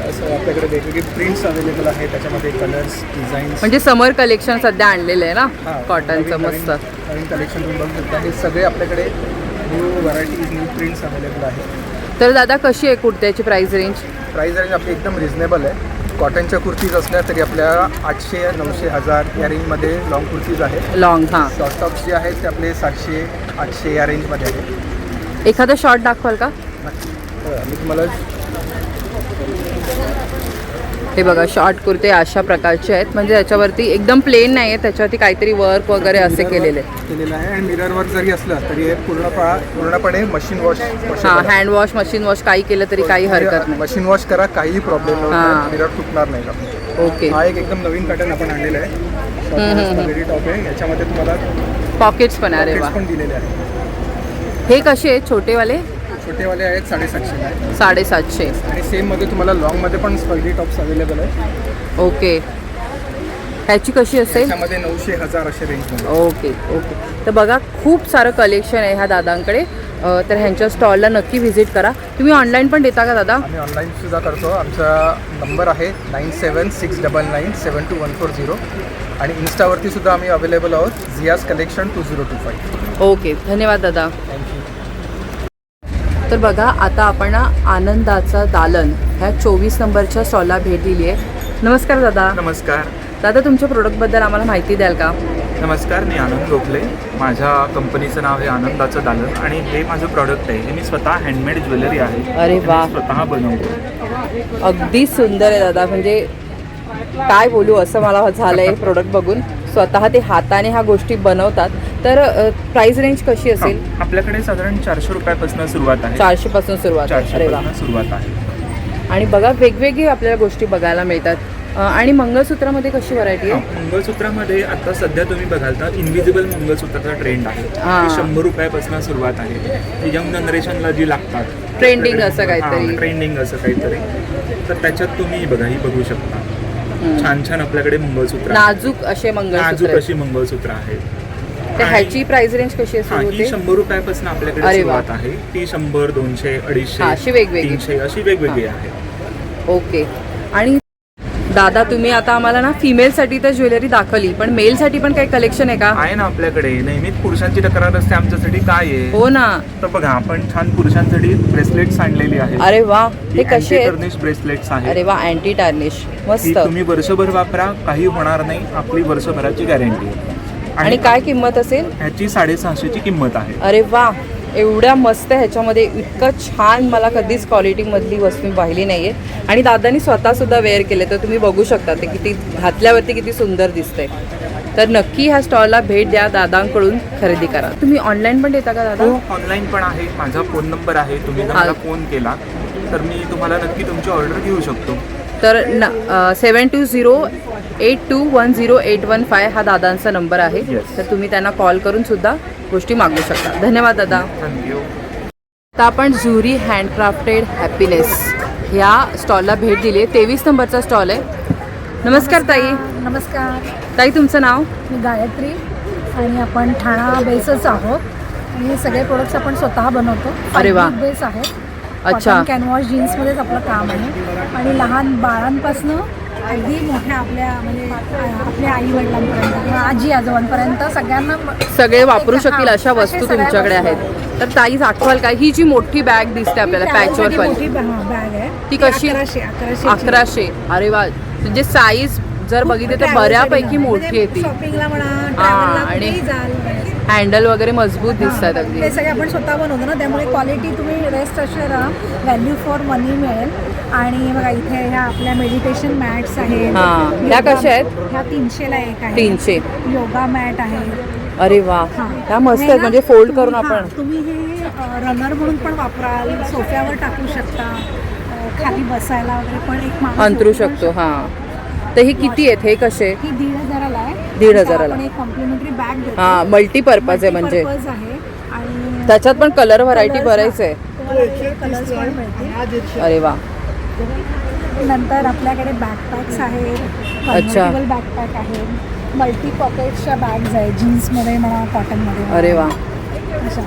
असं आपल्याकडे वेगवेगळे प्रिंट्स अवेलेबल आहेत, त्याच्यामध्ये कलर्स, डिझाईन्स. म्हणजे समर कलेक्शन सध्या आणलेलं आहे ना हां, कॉटनचं. मस्त नवीन कलेक्शन तुम्ही बघू शकता. हे सगळे आपल्याकडे new varieties, new prints available आहेत. तर दादा कशी आहे कुर्त्याची प्राइस रेंज? प्राईस रेंज आपली एकदम रिझनेबल आहे. कॉटनच्या कुर्तीज असल्या तरी आपल्या 800, 900, 1000 या रेंजमध्ये लॉंग कुर्तीज आहेत. लॉंग. हां. शॉर्ट टॉप्स जे आहेत ते आपले 700, 800 या रेंजमध्ये आहेत. एखादा शॉर्ट दाखवाल का? मी तुम्हाला हे बघा, शॉर्ट कुर्ते अशा प्रकारचे आहेत. म्हणजे त्याच्यावरती एकदम प्लेन नाही आहे, त्याच्यावरती काहीतरी वर्क वगैरे असे केलेले आहे. आणि मिरर वर्क जरी असलं तरी हे पूर्णपणे मशीन वॉश. हां, हँड वॉश, मशीन वॉश काही केलं तरी काही हरकत नाही. मशीन वॉश करा, काहीही प्रॉब्लेम हां. नाही. मिरर तुटणार नाही का. ओके. हा एक एकदम नवीन पॅटर्न आपण आणलेला आहे. लेडी टॉप आहे. याच्यामध्ये तुम्हाला पॉकेट्स पण आहे. अरे वा. पण दिलेले आहेत. हे कसे आहेत छोटेवाले? छोटेवाले आहेत 750 आहे. 750. आणि सेममध्ये तुम्हाला लॉंगमध्ये पण स्पर्डी टॉप्स अवेलेबल आहे. ओके. ह्याची कशी असेल? त्याच्यामध्ये 900, 1000 असे रेंजमध्ये. Okay okay. तर बघा, खूप सारं कलेक्शन आहे ह्या दादांकडे. तर ह्यांच्या स्टॉलला नक्की व्हिजिट करा. तुम्ही ऑनलाईन पण देता का दादा? आम्ही ऑनलाईनसुद्धा करतो. आमचा नंबर आहे 9769972140. आणि इन्स्टावरती सुद्धा आम्ही अवेलेबल आहोत, झियाज कलेक्शन 2025. ओके, धन्यवाद दादा. तर बघा, आता आपण आनंदाचा दालन ह्या 24 नंबरच्या स्टॉलला भेट दिली आहे. नमस्कार दादा. नमस्कार दादा, तुमच्या प्रोडक्टबद्दल आम्हाला माहिती द्याल का? नमस्कार, मी आनंद गोखले. माझ्या कंपनीचं नाव आहे आनंदाचं दालन आणि हे माझं प्रॉडक्ट आहे. हे मी स्वतः हँडमेड ज्वेलरी आहे. अरे वा. मी स्वतः बनवतो. अगदी सुंदर आहे दादा. म्हणजे काय बोलू असं मला झालं आहे प्रोडक्ट बघून. स्वतः ते हाताने ह्या गोष्टी बनवतात. तर प्राइस रेंज कशी असेल? आपल्याकडे साधारण 400 रुपयापासून सुरुवात आहे. 400 पासून सुरुवात. अरे वा. 400 सुरुवात आहे. आणि बघा, वेगवेगळी आपल्याला गोष्टी बघायला मिळतात. आणि मंगळसूत्रामध्ये कशी व्हरायटी आहे? मंगळसूत्रामध्ये आता सध्या तुम्ही बघाल तर इनव्हिजिबल मंगळसूत्राचा ट्रेंड आहे. हां. 100 रुपयापासून सुरुवात आहे. यंग जनरेशनला जी लागतात, ट्रेंडिंग असं काहीतरी. ट्रेंडिंग असं काहीतरी. तर त्याच्यात तुम्ही बघा, ही बघू शकता. छान छान आपल्याकडे मंगळसूत्र, नाजूक असे नाजूक मंगळसूत्र. अशी मंगळसूत्र आहेत. तर ह्याची प्राइस रेंज कशी ही असेल? 100 रुपयापासून आपल्याकडे अरे वा. सुरुवात आहे. ती 100, 200, 250, अशी वेगवेगळी. 300 अशी वेगवेगळी आहे. ओके. आणि दादा, तुम्ही आता आम्हाला ना फिमेलसाठी तर ज्वेलरी दाखवली, पण मेलसाठी पण काही कलेक्शन आहे का? आहे ना आपल्याकडे. नेहमीच पुरुषांची तक्रार असते आमच्यासाठी काय आहे. हो ना. तर बघा, आपण छान पुरुषांसाठी ब्रेसलेट्स आणलेली आहेत. अरे वा. हे कसे आहेत? टर्निश ब्रेसलेट्स आहेत. अरे वा, अँटी टार्निश. ही मस्त. तुम्ही वर्षभर वापरा, काही होणार नाही. आपली वर्षभराची गॅरंटी आहे. आणि काय किंमत असेल? ह्याची 650ची किंमत आहे. अरे वा, एवढ्या मस्त ह्याच्यामध्ये. इतकं छान मला कधीच क्वालिटीमधली वस्तू मी पाहिली नाही आहे. आणि दादानी स्वतःसुद्धा वेअर केले, तर तुम्ही बघू शकता ते किती घातल्यावरती किती सुंदर दिसतंय. तर नक्की ह्या स्टॉलला भेट द्या, दादांकडून खरेदी करा. तुम्ही ऑनलाईन पण देता का दादा? हो, ऑनलाईन पण आहे. माझा फोन नंबर आहे. तुम्ही जर मला फोन केला तर मी तुम्हाला नक्की तुमची ऑर्डर घेऊ शकतो. तर 7208210815 हा दादांचा नंबर आहे. Yes. तर तुम्ही त्यांना कॉल करून सुद्धा गोष्टी मागू शकता. धन्यवाद दादा. थँक्यू. आता आपण झुरी हँडक्राफ्टेड हॅपीनेस ह्या स्टॉलला भेट दिली आहे. 23 नंबरचा स्टॉल आहे. नमस्कार ताई. नमस्कार, ताई तुमचं नाव? मी गायत्री आणि आपण ठाणा बेसच आहोत आणि हे सगळे प्रोडक्ट्स आपण स्वतः बनवतो. अरे वा. Fabric बेस आहेत. अच्छा. कॉटन कॅनव्हास जीन्समध्येच आपलं काम आहे आणि लहान बाळांपासून अगदी मोठ्या आपल्या आई वडिलांपर्यंत किंवा आजी आजोबांपर्यंत सगळ्यांना सगळे वापरू शकतील हां, अशा वस्तू सगळ्या तुमच्याकडे वस्तू आहेत. तर ताई आठवाल का ही जी मोठी बॅग दिसते आपल्याला पॅचवर्क वाली, मोठी बॅग आहे ती कशी? 1100. अरे वा. म्हणजे साईज जर बघितली तर बऱ्यापैकी मोठी आहे ती. शॉपिंगला म्हणा, हां, ट्रॅव्हलला आणि कुठेही जाल. हँडल वगैरे मजबूत दिसतात अगदी. ते सगळे आपण स्वतः बनवतो ना, त्यामुळे क्वालिटी तुम्ही रेस्ट अशुअर राहा, व्हॅल्यू फॉर मनी मिळेल. आणि बघा इथे ह्या आपल्या मेडिटेशन मॅट्स आहेत. हां, ह्या कशा आहेत? ह्या 300ला एक आहे. 300. योगा मॅट आहे. अरे वा. हां. ह्या मस्त हे आहेत, ना, म्हणजे फोल्ड करून हां, आपण तुम्ही हे रनर म्हणून पण वापराल, सोफ्यावर टाकू शकता, खाली बसायला वगैरे पण एक माणूस अंतरू झोपू पण शकतो. हां. तर ही किती आहेत? हे कसे? ही 1,500ला आहे. 1,500 ला. आपण एक कॉम्प्लिमेंटरी बॅग देतो. हां, मल्टीपर्पज आहे म्हणजे. Multipurpose आहे आणि त्याच्यात पण कलर व्हरायटी Colours, बरेच आहे. तुम्हाला इथे कलर्स पण मिळतील. अरे वा. नंतर आपल्याकडे बॅकपॅक्स आहेत. अच्छा. कन्व्हर्टेबल बॅकपॅक आहेत. मल्टी पॉकेट्सच्या बॅग्स आहेत, जीन्समध्ये म्हणा, कॉटनमध्ये म्हणा. अरे वा. अशा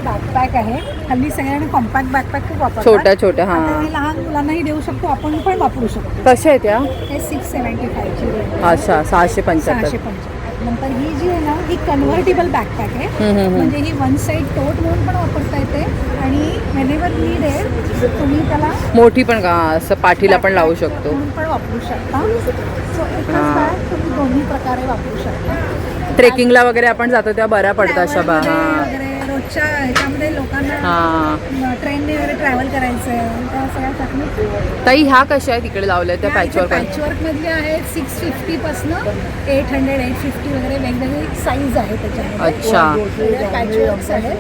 बॅकपॅक आहे. हल्ली सगळ्यांना कॉम्पॅक्ट बॅकपॅक खूप वापरतात. छोट्या हां. आता हे लहान मुलांनाही देऊ शकतो, आपण पण वापरू शकतो. कशा आहेत या? हे 675 ची रेंज. अच्छा, 675. 675. नंतर ही जी आहे ना, ही कन्व्हर्टेबल बॅकपॅक आहे. म्हणजे ही वन साईड टोट म्हणून पण वापरता येते आणि व्हेनेवर नीड आहे तुम्ही त्याला मोठी पण का असं पाठीला पण लावू शकतो. म्हणून पण वापरू शकता. सो एकच बॅग तुम्ही दोन्ही प्रकारे वापरू शकता. ट्रेकिंगला वगैरे आपण जातो तेव्हा बऱ्या पडतात अशा बा. ट्रॅव्हलमध्ये हां वगैरे रोजच्या ह्याच्यामध्ये लोकांना हां. ट्रेनने वगैरे ट्रॅव्हल करायचं आहे त्या सगळ्यासाठी. ताई ह्या कशा आहेत तिकडे लावल्या त्या पॅचवर्क? पॅचवर्कमधले आहेत 650 पासून 800, 850 वगैरे वेगवेगळी साईज आहे त्याच्यामध्ये. अच्छा. पॅचवर्क्स आहेत.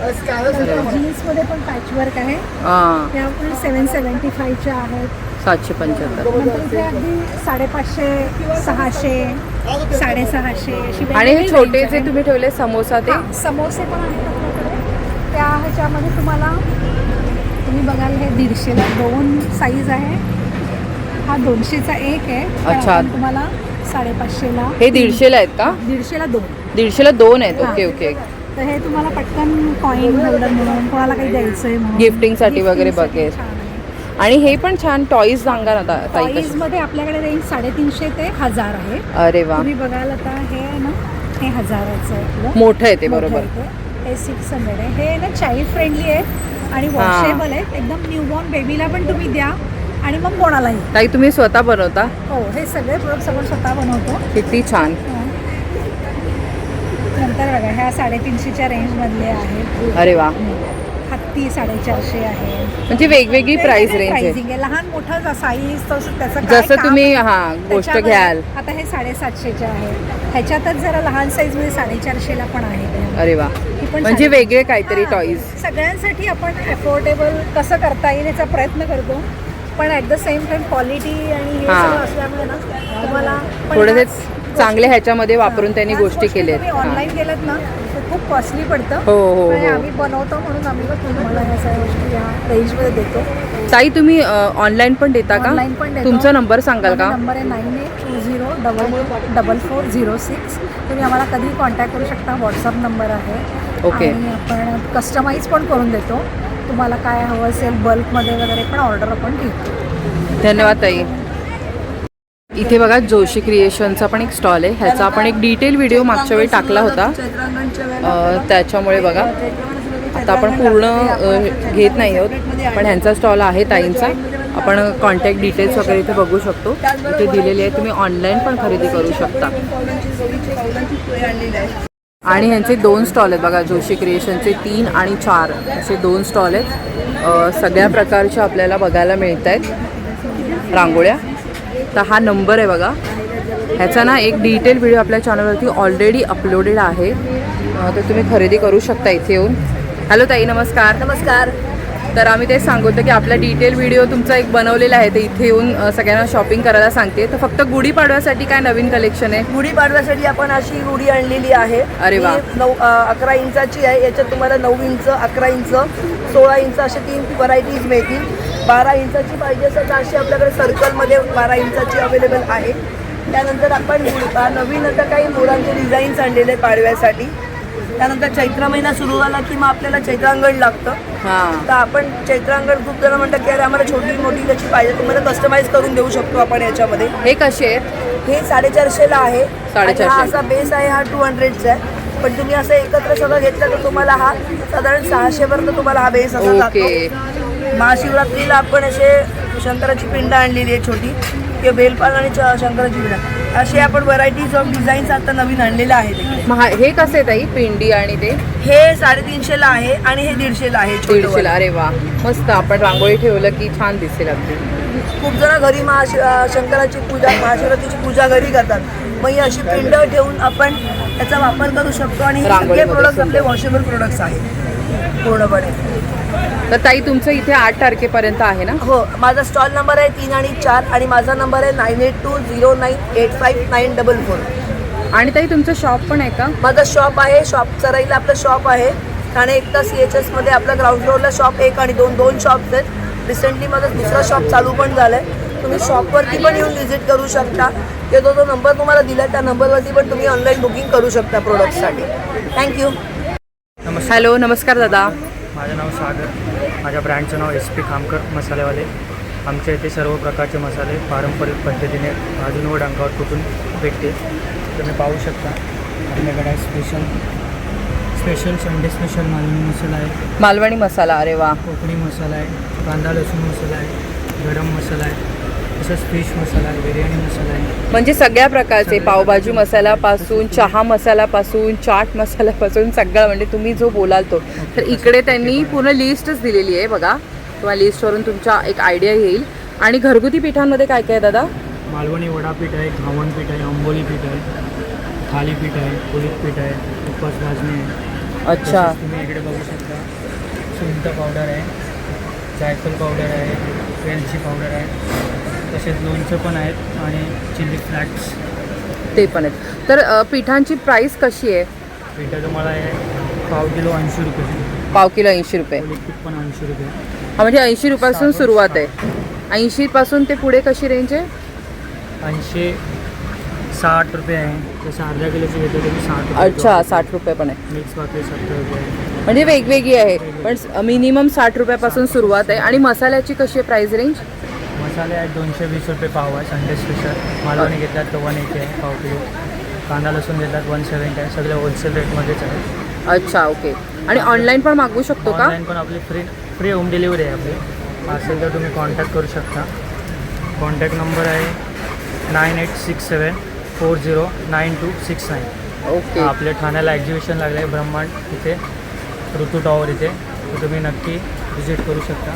जीन्समध्ये पण पॅचवर्क आहे. हां. त्या पण 775च्या आहेत. 775. नंतर इथे अगदी 550, 600, 650 अशी आणि हे वेगवेगळी छोटे range जे आहे. तुम्ही ठेवले समोसा ते? हां, समोसे पण आहेत आपल्याकडे. त्या ह्याच्यामध्ये तुम्हाला तुम्ही बघाल हे 150ला 2 साईज आहे. हा 200चा एक आहे. पण अच्छा. आपण तुम्हाला 550ला हे 150ला आहेत का? 150ला 2. 150ला 2 आहेत. हां. Okay okay. तर हे तुम्हाला पटकन कॉईन होल्डर म्हणून कोणाला काही द्यायचं आहे म्हणून गिफ्टिंगसाठी वगैरे बघेल. छान आहे. आणि हे पण छान टॉईज सांगा ना ताई कशी? टॉईजमध्ये आपल्याकडे रेंज 350 ते 1000 आहे. अरे वा. तुम्ही बघाल आता हे आहे ना, हे 1000चं आहे आपलं. मोठं आहे ते. मोठं बरोबर. आहे ते. हे 600 आहे. हे ना चाइल्ड फ्रेंडली आहे आणि वॉशेबल आहे. एकदम न्यूबॉर्न बेबीला पण तुम्ही द्या आणि मग कोणालाही. ताई तुम्ही स्वतः बनवता? हो, हे सगळे प्रोडक्ट्स आपण स्वतः बनवतो. किती छान. नंतर बघा ह्या 350च्या रेंजमधले आहेत. अरे वा. हत्ती 450 आहे. म्हणजे वेगवेगळी प्राइस रेंज आहे. प्राइसिंग आहे. लहान मोठा साईज तसं त्याचं काय जसं काम तुम्ही आहे, हां गोष्ट त्याच्यामध्ये घ्याल. आता हे 750चे आहे. ह्याच्यातच जरा लहान साईजमध्ये 450ला पण आहे. अरे वा. ही पण म्हणजे 450. वेगळे काहीतरी हां, टॉईज. सगळ्यांसाठी आपण अफोर्डेबल कसं करता येईल याचा प्रयत्न करतो. पण at the same time quality आणि हे हां. सगळं असल्यामुळे ना तुम्हाला पण थोडेसे ह्याच चांगले ह्याच्यामध्ये वापरून त्यांनी ह्याच गोष्टी केल्या तुम्ही आहेत. ऑनलाईन केलं ना तर खूप कॉस्टली पडतं. हो, हो, पण हो. आम्ही बनवतो म्हणून आम्ही तुम्हाला ह्या सगळ्या गोष्टी या रेंजमध्ये देतो. ताई तुम्ही ऑनलाईन पण देता का? ऑनलाईन पण देतो. तुमचा नंबर सांगाल का? नंबर आहे 9820444406. तुम्ही आम्हाला कधीही कॉन्टॅक्ट करू शकता. व्हॉट्सअप नंबर आहे. ओके. आणि आपण कस्टमाइज पण करून देतो. तुम्हाला काय हवं असेल बल्कमध्ये वगैरे पण ऑर्डर आपण घेतो. धन्यवाद ताई. इथे बघा जोशी क्रिएशनचा पण एक स्टॉल आहे. ह्याचा आपण एक डिटेल व्हिडिओ मागच्या वेळी टाकला होता. त्याच्यामुळे बघा आता आपण पूर्ण घेत नाही आहोत. पण ह्यांचा स्टॉल आहे ताईंचा. आपण कॉन्टॅक्ट डिटेल्स वगैरे इथे बघू शकतो. इथे दिलेले आहे. तुम्ही ऑनलाईन पण खरेदी करू शकता. आणि ह्यांचे 2 स्टॉल आहेत बघा. जोशी क्रिएशनचे 3 आणि 4 असे 2 स्टॉल आहेत. सगळ्या प्रकारच्या आपल्याला बघायला मिळत आहेत रांगोळ्या. तर हा नंबर आहे बघा. ह्याचा ना एक डिटेल व्हिडिओ आपल्या चॅनलवरती ऑलरेडी अपलोडेड आहे. तर तुम्ही खरेदी करू शकता इथे येऊन. हॅलो ताई, नमस्कार. नमस्कार. तर आम्ही तेच सांगतो की आपला डिटेल व्हिडिओ तुमचा एक बनवलेला आहे, ते इथे येऊन सगळ्यांना शॉपिंग करायला सांगते. तर फक्त गुढीपाडव्यासाठी काय नवीन कलेक्शन आहे? गुढीपाडव्यासाठी आपण अशी गुढी आणलेली आहे. अरे वा. 11 इंचाची आहे. याच्यात तुम्हाला 9 इंच, 11 इंच, 16 इंच असे 3 व्हरायटीज मिळतील. 12 इंचाची पाहिजे असेल तर अशी आपल्याकडे सर्कलमध्ये 12 इंचाची अवेलेबल आहे. त्यानंतर आपण नवीन आता काही मोरांचे डिझाईन्स आणलेले पाडव्यासाठी. त्यानंतर चैत्र महिना सुरू झाला की मग आपल्याला चैत्रांगण लागतं. तर आपण चैत्रांगण खूप जण म्हणतात की अरे आम्हाला छोटी मोठी त्याची पाहिजे, तुम्हाला कस्टमाइज करून देऊ शकतो आपण याच्यामध्ये. हे कसे आहेत? हे 450ला आहे. 450. हा असा बेस आहे, हा 200चा आहे. पण तुम्ही असं एकत्र सगळं घेतलं तर तुम्हाला हा साधारण 600 पर्यंत तुम्हाला हा बेस असा जातो. महाशिवरात्रीला आपण असे शंकराची पिंड आणलेली आहे छोटी, किंवा बेलपान आणि शंकराची पिंड असे आपण व्हरायटीज ऑफ डिझाईन्स आता नवीन आणलेले आहेत इकडे. हे कसे ताई पिंडी आणि ते? हे 350ला आहे आणि हे 150ला आहे. 150ला. अरे वा, मस्त. आपण रांगोळी ठेवलं की छान दिसेल अगदी. खूप जण घरी शंकराची पूजा, महाशिवरात्रीची पूजा घरी करतात. मग ही अशी पिंड ठेवून आपण त्याचा वापर करू शकतो. आणि हे सगळे प्रोडक्ट्स आपले वॉशेबल प्रोडक्ट्स आहेत पूर्णपणे. तर ताई तुमचं इथे 8 तारखेपर्यंत आहे ना? हो, माझा स्टॉल नंबर आहे 3 आणि 4 आणि माझा नंबर आहे 9820985944. आणि ताई तुमचं शॉप पण आहे का? माझं शॉप आहे, शॉप चराईला आपलं शॉप आहे. ठाणे एकता CHSमध्ये आपलं ग्राउंड फ्लोअरला शॉप 1 आणि 2 शॉप्स आहेत. रिसेंटली माझं दुसरा शॉप चालू पण झालं आहे. तुम्ही शॉपवरती पण येऊन व्हिजिट करू शकता, किंवा जो नंबर तुम्हाला दिला त्या नंबरवरती पण तुम्ही ऑनलाईन बुकिंग करू शकता प्रोडक्टसाठी. थँक्यू. हॅलो, नमस्कार दादा. माझं नाव सागर. माझ्या ब्रँडचं नाव SP खामकर मसालेवाले. आमच्या इथे सर्व प्रकारचे मसाले पारंपरिक पद्धतीने भाजून व डंकावर कुटून भेटते. तुम्ही पाहू शकता. आपल्याकडे स्पेशल संडे स्पेशल मालवणी मसाला आहे. मालवणी मसाला. अरे वा. कोकणी मसाला आहे, कांदा लसूण मसाला आहे, गरम मसाला आहे, तसंच फिश मसाला आहे, बिर्याणी मसाला आहे. म्हणजे सगळ्या प्रकारचे पावभाजी मसाल्यापासून, चहा मसाल्यापासून, चाट मसाल्यापासून सगळं, म्हणजे तुम्ही जो बोलाल तो. तर इकडे त्यांनी पूर्ण लिस्टच दिलेली आहे बघा. तुम्हाला लिस्टवरून तुमचा एक आयडिया येईल. आणि घरगुती पिठांमध्ये काय काय दादा? मालवणी वडापीठ आहे, घावण पीठ आहे, आंबोली पीठ आहे, थालीपीठ आहे, पोलीस पीठ आहे, उपवास भाजणी आहे. अच्छा. तुम्ही इकडे बघू शकता. सुंठ पावडर आहे, जायफल पावडर आहे, वेलची पावडर आहे, तसेच लोणचं पण आहेत आणि चिली फ्लॅक्स ते पण आहेत. तर पिठांची प्राईस कशी आहे? पिठं तुम्हाला आहे पाव किलो 80 रुपये. पाव किलो 80 रुपये. पोलीस पीठ पण 80 रुपये. हा, म्हणजे 80 रुपयापासून सुरुवात आहे. 80 पासून ते पुढे कशी रेंज आहे? 80 60 रुपये आहे. जसं अर्धा किलोची घेतो तुम्ही 60 रुपये. अच्छा, 60 रुपये पण आहे. मिक्स भाकरी 70 रुपये. म्हणजे वेगवेगळी आहे, पण मिनिमम 60 रुपयापासून सुरुवात आहे. आणि मसाल्याची कशी आहे प्राईस रेंज? मसाले आहेत 220 रुपये पाव आहे संडे स्पेशल. मालवणी घेतल्यात तर 180 आहे पाव किलो. कांदा लसूण घेतल्यात 170 आहे. सगळे होलसेल रेटमध्येच आहे. अच्छा, ओके. आणि ऑनलाईन पण मागवू शकतो का? ऑनलाईन पण आपली फ्री होम डिलिव्हरी आहे आपली. असेल तर तुम्ही कॉन्टॅक्ट करू शकता. कॉन्टॅक्ट नंबर आहे 9867409269. ओके. आपल्या ठाण्याला एक्झिबिशन लागलं आहे ब्रह्मांड इथे, ऋतू टॉवर इथे. तर तुम्ही नक्की व्हिजिट करू शकता.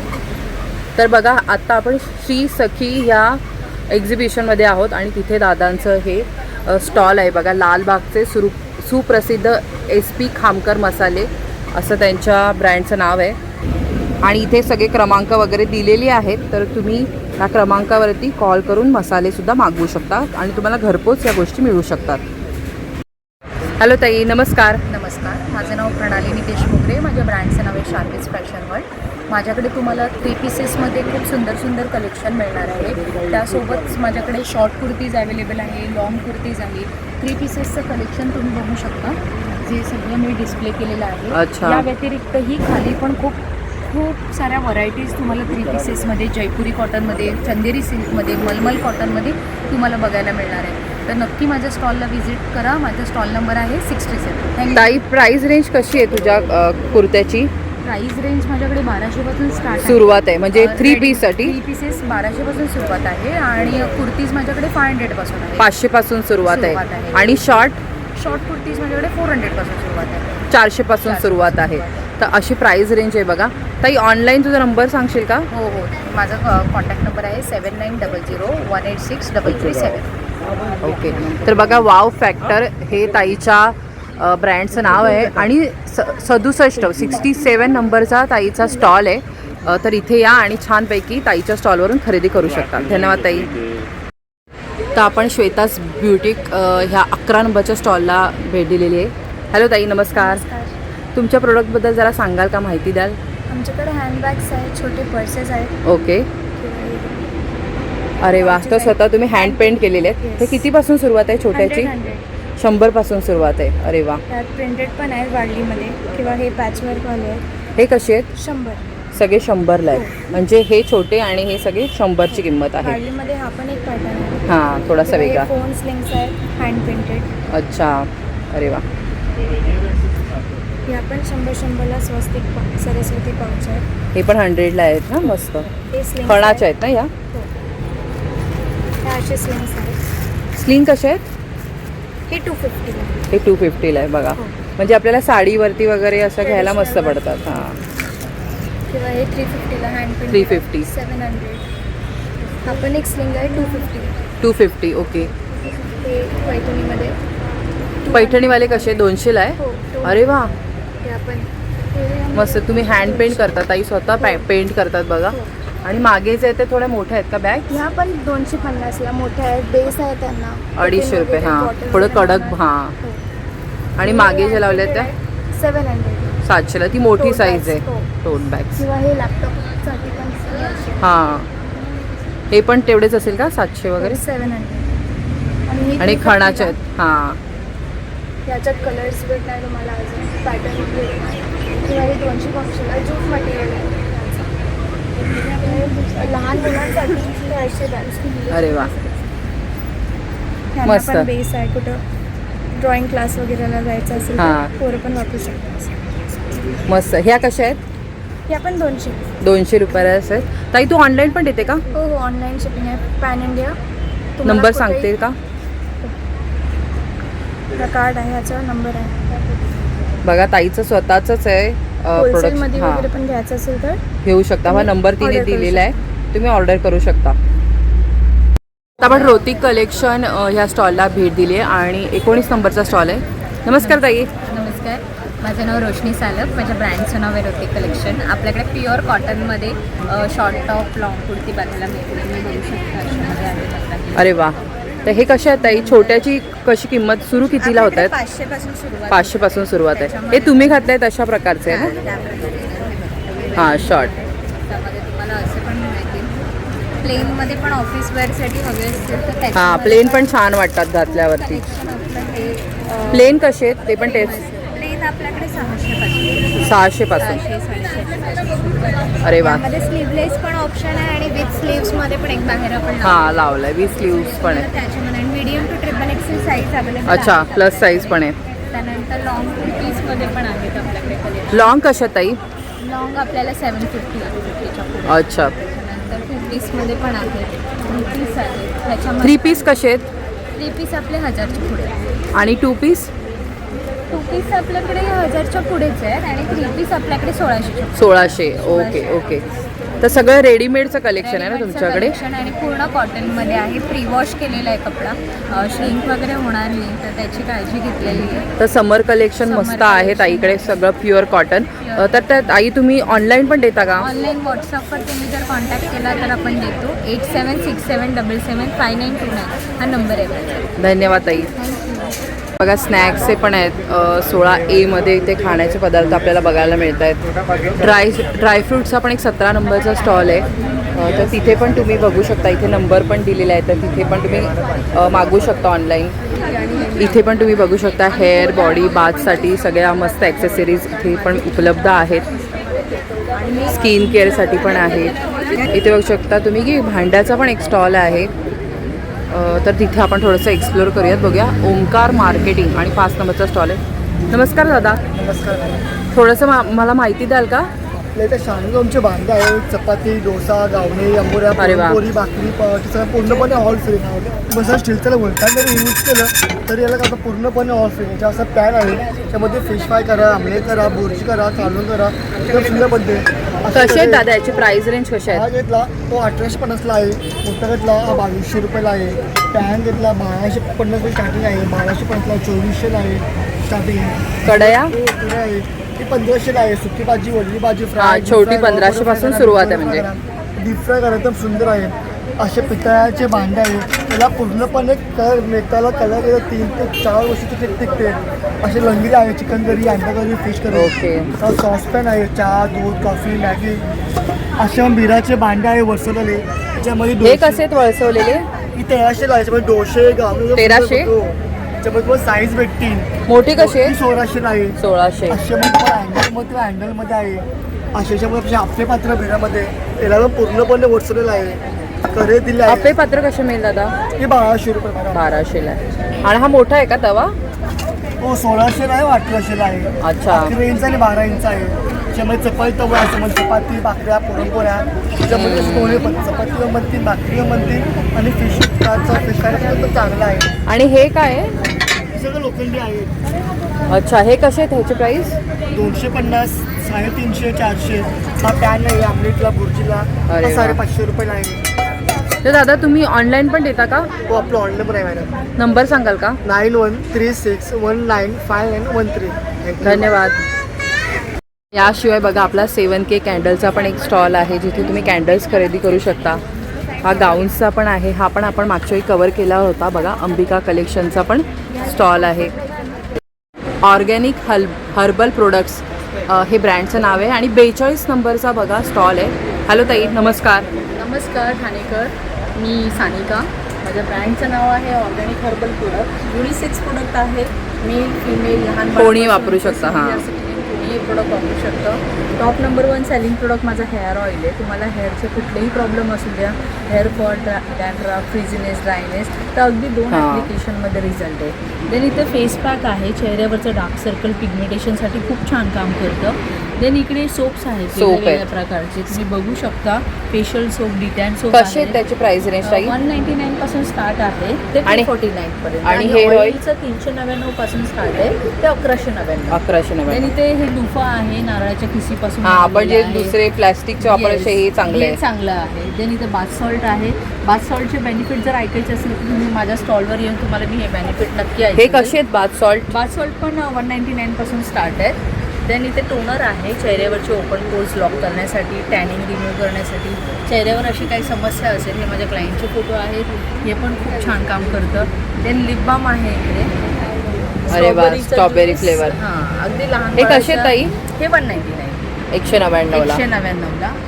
तर बघा, आत्ता आपण श्री सखी ह्या एक्झिबिशनमध्ये आहोत आणि तिथे दादांचं हे स्टॉल आहे बघा. लालबागचे सुप्रसिद्ध SP खामकर मसाले असं त्यांच्या ब्रँडचं नाव आहे. आणि इथे सगळे क्रमांक वगैरे दिलेले आहेत, तर तुम्ही ह्या क्रमांकावरती कॉल करून मसालेसुद्धा मागवू शकता आणि तुम्हाला घरपोच या गोष्टी मिळू शकतात. हॅलो ताई, नमस्कार. नमस्कार. माझं नाव प्रणाली नितेश मोगरे. माझ्या ब्रँडचं नाव आहे शार्विस फॅशन वर्ल्ड. माझ्याकडे तुम्हाला 3 पीसेसमध्ये खूप सुंदर सुंदर कलेक्शन मिळणार आहे. त्यासोबत माझ्याकडे शॉर्ट कुर्तीज अवेलेबल आहे, लॉंग कुर्तीज आहे. 3 पीसेसचं कलेक्शन तुम्ही बघू शकता, जे सगळं मी डिस्प्ले केलेलं आहे. अच्छा. या व्यतिरिक्तही खाली पण खूप साऱ्या व्हरायटीज तुम्हाला 3 पीसेसमध्ये, जयपुरी कॉटनमध्ये, चंदेरी सिल्कमध्ये, मलमल कॉटनमध्ये तुम्हाला बघायला मिळणार आहे. तर नक्की माझ्या स्टॉलला व्हिजिट करा. माझा स्टॉल नंबर आहे 67. थँक्यू. ताई, प्राईस रेंज कशी आहे तुझ्या कुर्त्याची? प्राइस रेंज माझ्याकडे 1200 स्टार्ट सुरुवात आहे, म्हणजे 3 पीससाठी 3 पीसेस 1200 सुरुवात आहे. आणि कुर्तीज माझ्याकडे 500 पासून आहे. 500 सुरुवात आहे. आणि शॉर्ट कुर्तीज माझ्याकडे 400 पासून सुरुवात आहे. 400 सुरुवात आहे. तर अशी प्राइस रेंज आहे बघा. ताई, ऑनलाईन तुझा नंबर सांगशील का? हो. माझा कॉन्टॅक्ट नंबर आहे 7900186337. ओके. तर बघा, वाव फॅक्टर हे ताईच्या ब्रँडचं नाव आहे आणि 67 नंबरचा ताईचा स्टॉल आहे. तर इथे या आणि छानपैकी ताईच्या स्टॉलवरून खरेदी करू शकता. धन्यवाद ताई. तर आपण श्वेताज ब्युटिक ह्या 11 नंबरच्या स्टॉलला भेट दिलेली आहे. हॅलो ताई, नमस्कार. तुमच्या प्रोडक्टबद्दल जरा सांगाल का, माहिती द्याल? आमच्याकडे हँडबॅग्स आहेत, छोटे पर्सेस आहेत. ओके. अरे वा, तर स्वतः तुम्ही हँड पेंट केलेले आहेत. हे कितीपासून सुरुवात आहे छोट्याची? 100 पासून सुरुवात आहे. अरे वा. त्यात प्रिंटेड पण आहेत वाडलीमध्ये किंवा हे पॅचवर्कवाले आहेत. हे कसे आहेत? 100. सगळे 100ला आहेत. म्हणजे हे छोटे आणि हे सगळे 100ची किंमत आहे. वाडलीमध्ये हा पण एक पॅटर्न आहे. हां, थोडासा वेगळा. फोन स्लिंग्स आहेत हँड प्रिंटेड. अच्छा, अरे वा. ह्या पण 100ला स्वस्तिक सरस्वती पाऊच आहेत. हे पण 100ला आहेत ना, मस्त. हे स्लिंग्स खणाचे आहेत ना या? ह्या असे स्लिंग्स आहेत. स्लिंग कसे आहेत? हे 250ला. हे 250ला आहे बघा. म्हणजे आपल्याला साडीवरती वगैरे असं घ्यायला मस्त पडतात. हां, किंवा हे 350ला हँड प्रिंटेड. 350. 700. हा पण एक स्लिंग आहे 250. 250. ओके. हे पैठणीमध्ये. पैठणीवाले कसे? 200ला आहे. हो. अरे वा, हे आपण मस्त. तुम्ही हँड पेंट करतात ताई, स्वतः पेंट करतात बघा. आणि मागे जे ते थोड्या मोठ्या आहेत का बॅग? ह्या पण 250ला मोठ्या आहेत. बेस आहे त्यांना 250 रुपये. हां, थोडं कडक. हां. आणि मागे जे लावले त्या 700. 700ला. ती मोठी Tote साईज bags, आहे. हो. Tote bags. किंवा हे लॅपटॉपसाठी पण 700. हां, हे पण तेवढेच असेल का, 700 वगैरे? 700. आणि खणाचे आहेत. हां, याच्यात कलर्स भेटणार तुम्हाला, अजून पॅटर्न भेटणार. किंवा हे 250ला जूट मटेरियल आहे. लहान मुलांसाठी 150 बॅग्स. अरे वा, ह्यांना मस्त. पण बेस आहे. कुठं ड्रॉइंग क्लास वगैरेला जायचं असेल हां. तर पोरं पण वापरू शकतात. मस्त. ह्या कशा आहेत? ह्या पण 200. 200 रुपयाला आहेत. ताई, तू ऑनलाईन पण देते का? हो हो, ऑनलाईन शिपिंग आहे. Pan India. तुम्हाला नंबर कुठेही- सांगतील का? कार्ड आहे, ह्याच्यावर नंबर आहे. बघा, ताईचं स्वतःच आहे प्रोडक्ट. होलसेलमध्ये हां, वगैरे पण घ्यायचं असेल तर घेऊ शकता. हा नंबर तिने order करू दिलेला आहे, तुम्ही ऑर्डर करू शकता. आता आपण रोतिक कलेक्शन ह्या स्टॉलला भेट दिली आहे आणि 19 नंबरचा स्टॉल आहे. नमस्कार ताई. नमस्कार, माझं नाव रोशनी सालक. माझ्या ब्रँडचं नाव आहे रोतिक कलेक्शन. आपल्याकडे प्युअर कॉटनमध्ये शॉर्ट टॉप, लॉंग कुर्ती बघायला मिळते. तुम्ही बघू शकता अशामध्ये आहेत आपल्याकडे. अरे वा. तर हे कसे आहेत ताई? छोट्याची कशी किंमत सुरू कितीला होत आहेत? 500 पासून सुरुवात. 500 पासून सुरुवात आहे. हे तुम्ही घातले तशा प्रकारचे आहे ना? हां, शॉर्ट. त्यामध्ये तुम्हाला असे पण मिळतील. प्लेनमध्ये पण ऑफिस वेअरसाठी हवे असतील तर त्याच्यामध्ये हां, प्लेन पण छान वाटतात घातल्यावरती. collection आपलं हे प्लेन कसे आहेत ते पण टेस्ट? प्लेन आपल्याकडे 600 पासून. 600 पासून. 600-700. अरे वा. त्यामध्ये स्लीवलेस पण ऑप्शन आहे आणि विथ स्लीव्समध्ये पण एक बाहेर आपण हां, लावलाय. 20 स्लीव्स पण आहे. त्याच्यामध्ये medium to triple XL size available. अच्छा, प्लस साईज पण आहे. त्यानंतर लॉंग कुर्तीजमध्ये पण आहेत आपल्याकडे कलेक्शन. लॉंग कशा ताई? लॉंग आपल्याला 750च्या पुढे. अच्छा. त्यानंतर 2 पीसमध्ये पण आहेत. 3 पीस आहेत त्याच्यामध्ये. 3 पीस कसे आहेत? 3 पीस आपले 1000च्या पुढे. आणि 2 पीस? 2 पीस आपल्याकडे 1000च्या पुढेच आहेत आणि 3 पीस आपल्याकडे 1600. 1600. Okay okay. तर सगळं रेडीमेडचं कलेक्शन आहे ना तुमच्याकडे? कलेक्शन आणि पूर्ण कॉटनमध्ये आहे. प्री वॉश केलेला आहे कपडा. श्रिंक वगैरे होणार नाही, तर त्याची काळजी घेतलेली आहे. तर समर कलेक्शन मस्त आहे ताईकडे, सगळं प्युअर कॉटन. तर त्यात आई तुम्ही ऑनलाईन पण देता का? ऑनलाईन व्हॉट्सअपवर तुम्ही जर कॉन्टॅक्ट केला तर आपण देतो. 8767775929 हा नंबर आहे माझा. धन्यवाद ताई. बघा, स्नॅक्सचे पण आहेत. 16A मध्ये इथे खाण्याचे पदार्थ आपल्याला बघायला मिळत आहेत. ड्रायफ्रूटचा पण एक 17 नंबरचा स्टॉल आहे. तर तिथे पण तुम्ही बघू शकता. इथे नंबर पण दिलेला आहे, तर तिथे पण तुम्ही मागू शकता ऑनलाईन. इथे पण तुम्ही बघू शकता हेअर, बॉडी, बाथसाठी सगळ्या मस्त ॲक्सेसरीज इथे पण उपलब्ध आहेत. स्किन केअरसाठी पण आहेत. इथे बघू शकता तुम्ही की भांड्याचा पण एक स्टॉल आहे. तर तिथे आपण थोडंसं एक्सप्लोर करूयात, बघूया. ओंकार मार्केटिंग आणि 5 नंबरचा स्टॉल आहे. नमस्कार दादा. नमस्कार. थोडंसं मला माहिती द्याल का? आपल्या इथे शांगोमचे बांधे आहे. चपाती, डोसा, गावणे, अंबोऱ्या, पोळी, भाकरी, सगळं पूर्णपणे ऑल फ्री. बस स्टीलचं बोलतात जरी यूज केलं तरी याला आता पूर्णपणे ऑल फ्री. म्हणजे असं पॅन आहे, त्यामध्ये फिश फ्राय करा, आमलेट करा, बुर्जी करा, कालवण करा, एकदम सुंदर बनते. कसे आहेत दादा? याची प्राइस रेंज कशी हा आहे? घेतला तो 1850ला आहे. मोठा घेतला हा 2200 रुपयाला आहे. पॅन घेतला 1250 स्टार्टिंग आहे. 1250ला 2400ला आहे स्टार्टिंग. कढया? आहे ही 1500ला आहे. सुकी भाजी, वल्ली भाजी, फ्राय. छोटी 1500 पासून सुरुवात आहे म्हणजे. डीप फ्राय करा एकदम सुंदर आहे. असे पितळाचे भांडे आहे. त्याला पूर्णपणे कलर मेटाला कलर येतो 3 ते 4 वर्ष तिथे टिकते. असे लंगरी आहे, चिकन करी, अंडा करी, फिश करी. ओके. सॉसपॅन आहे, चहा, दूध, कॉफी, मॅगी. अशा बिराचे भांडे आहे वळसवलेले. त्याच्यामध्ये हे कसे आहेत वळसवलेले? ही 1300ला आहे. त्याच्यामध्ये डोसे, गावणे. 1300? त्याच्यामध्ये तुम्हाला साईज भेटतील. मोठी कशी आहे? 1600ला आहे. 1600. असे हँडलमध्ये हँडलमध्ये आहे. अशामध्ये आपले पात्र बिरामध्ये त्याला पण पूर्णपणे वळसवलेलं आहे. करे दिले आहे. आपले पात्र कसे मिळेल दादा? हे 1200 रुपये. 1200ला आहे. आणि हा मोठा आहे का तवा? हो 1600ला आहे, 1800ला आहे. अच्छा. 11 इंच आणि 12 इंच आहे. त्याच्यामध्ये चपाती तवा आहे. त्यामध्ये चपाती, भाकऱ्या, पुरणपोळ्या. त्याच्यामध्ये सोने पण चपातीला म्हणतील, भाकरीला म्हणतील आणि फिश खायला पण चांगलं आहे. आणि हे काय आहे? हे सगळं लोखंडी आहे. अच्छा, हे कसे आहेत ह्याची प्राईस? 250, 350, 400. हा पॅन आहे आमलेटला, बुर्जीला. अरे वा. 550 रुपयाला आहे. तर दादा तुम्ही ऑनलाईन पण देता का? हो, आपलं ऑनलाईन नंबर आहे मॅडम. नंबर सांगाल का? 9136195913. धन्यवाद. याशिवाय बघा आपला 7K कॅन्डलचा पण एक स्टॉल आहे जिथे तुम्ही कॅन्डल्स खरेदी करू शकता. हा गाऊन्सचा पण आहे. हा पण आपण मागच्या वेळी कवर केला होता बघा. अंबिका कलेक्शनचा पण स्टॉल आहे. ऑर्गॅनिक हर्बल प्रोडक्ट्स हे ब्रँडचं नाव आहे आणि 42 नंबरचा बघा स्टॉल आहे. हॅलो ताई, नमस्कार. नमस्कार ठाणेकर, मी सानिका. माझ्या ब्रँडचं नाव आहे organic herbal product. Unisex product आहे. मेल, फिमेल, लहान कोणी वापरू शकता. हां, हे प्रोडक्ट वापरू शकतं. टॉप नंबर 1 सेलिंग प्रोडक्ट माझा हेअर ऑइल आहे. तुम्हाला हेअरचे कुठलेही प्रॉब्लेम असू द्या, हेअर फॉल, डॅन्ड्रफ, फ्रिझीनेस, ड्रायनेस, तर अगदी 2 ॲप्लिकेशनमध्ये रिझल्ट आहे. देन इथे फेस पॅक आहे. चेहऱ्यावरचं डार्क सर्कल पिगमेंटेशनसाठी खूप छान काम करतं. देन इकडे सोप्स आहेत वेगवेगळ्या प्रकारचे, तुम्ही बघू शकता. Facial soap, de-tan soap. कसे आहेत त्याची प्राइस रेंज? 199 पासून स्टार्ट आहे ते 249 पर्यंत. आणि हेअर ऑइलचं 399 पासून स्टार्ट आहे ते 1199. 1199. देन इथे हे लुफा आहे नारळाच्या खिसीपासून. आपण जे दुसरे प्लास्टिकचे वापरायचे हे चांगले आहे. चांगलं आहे. देन इथे बाथ सॉल्ट आहे. बाथ सॉल्टचे बेनिफिट जर ऐकायचे असेल तर तुम्ही माझ्या स्टॉलवर येऊन तुम्हाला मी हे बेनिफिट नक्की ऐकते. हे कसे आहेत बाथ सॉल्ट? बाथ सॉल्ट पण 199 पासून स्टार्ट आहे. देन इथे टोनर आहे चेहऱ्यावरचे ओपन पोर्स लॉक करण्यासाठी, टॅनिंग रिमूव्ह करण्यासाठी. चेहऱ्यावर अशी काही समस्या असेल, हे माझ्या क्लायंटचे फोटो आहेत, हे पण खूप छान काम करतं. देन लिप बाम आहे इकडे. अरे वा, स्ट्रॉबेरी फ्लेवर. हां, अगदी लहान. हे कसे ताई? हे 199. 199ला.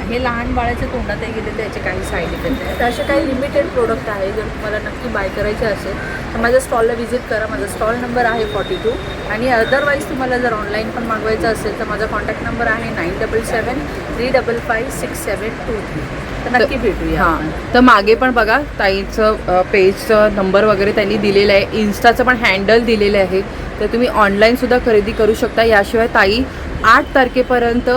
हे लहान बाळाच्या तोंडात गेले तर याचे काही साईड इफेक्ट आहेत. तर असे काही लिमिटेड प्रोडक्ट आहे. जर तुम्हाला नक्की बाय करायचे असेल तर माझ्या स्टॉलला व्हिजिट करा. माझा स्टॉल नंबर आहे 42. आणि अदरवाईज तुम्हाला जर ऑनलाईन पण मागवायचं असेल तर माझा कॉन्टॅक्ट नंबर आहे 9773556723. तर नक्की भेटूया. हां, तर मागे पण बघा ताईचं पेजचं नंबर वगैरे त्यांनी दिलेलं आहे. इन्स्टाचं पण हँडल दिलेलं आहे. तर तुम्ही ऑनलाईनसुद्धा खरेदी करू शकता. याशिवाय ताई 8 तारखेपर्यंत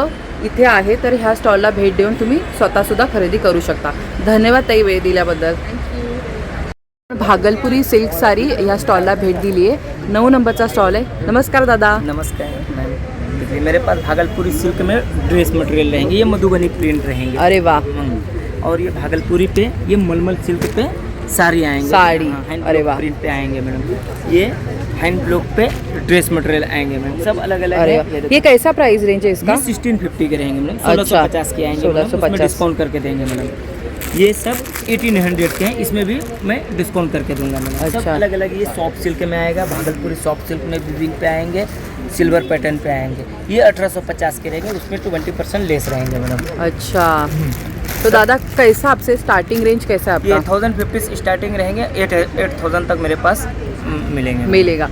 इथे आहे. तर ह्या स्टॉलला भेट देऊन तुम्ही स्वतःसुद्धा खरेदी करू शकता. धन्यवाद ताई वेळ दिल्याबद्दल. भागलपुरी सिल्क साडी या स्टॉलला भेट दिली आहे. 9 नंबरचा स्टॉल आहे. नमस्कार दादा. नमस्कार मैम. देखिए मेरे पास भागलपुरी सिल्क में ड्रेस मटेरियल रहेंगे. ये मधुबनी प्रिंट रहेंगे. अरे वाह. और ये भागलपुरी पे ये मलमल सिल्क पे साड़ी आएंगे. साड़ी. अरे वाह. प्रिंट पे आएंगे मैडम. ये हैंड ब्लॉक पे ड्रेस मटेरियल आएंगे मैम. सब अलग अलग है. ये कैसा प्राइस रेंज है इसका? 1650 के रहेंगे मैडम. 1650 के आएंगे. 1650 डिस्काउंट करके देंगे मैडम. ये सब 1800 के हैं. इसमें भी मैं डिस्काउंट करके दूंगा मैडम. सब अलग अलग. ये सॉफ्ट सिल्क में आएगा. भागलपुरी सॉफ्ट सिल्क में विविंग पे आएंगे. सिल्वर पैटर्न पे आएंगे. ये 1850 के रहेंगे. उसमें 20% लेस रहेंगे मैडम. अच्छा, तो दादा कैसा आपसे स्टार्टिंग रेंज कैसा है आपका? 1050 स्टार्टिंग रहेंगे. 8000 तक मेरे पास मिलेगा.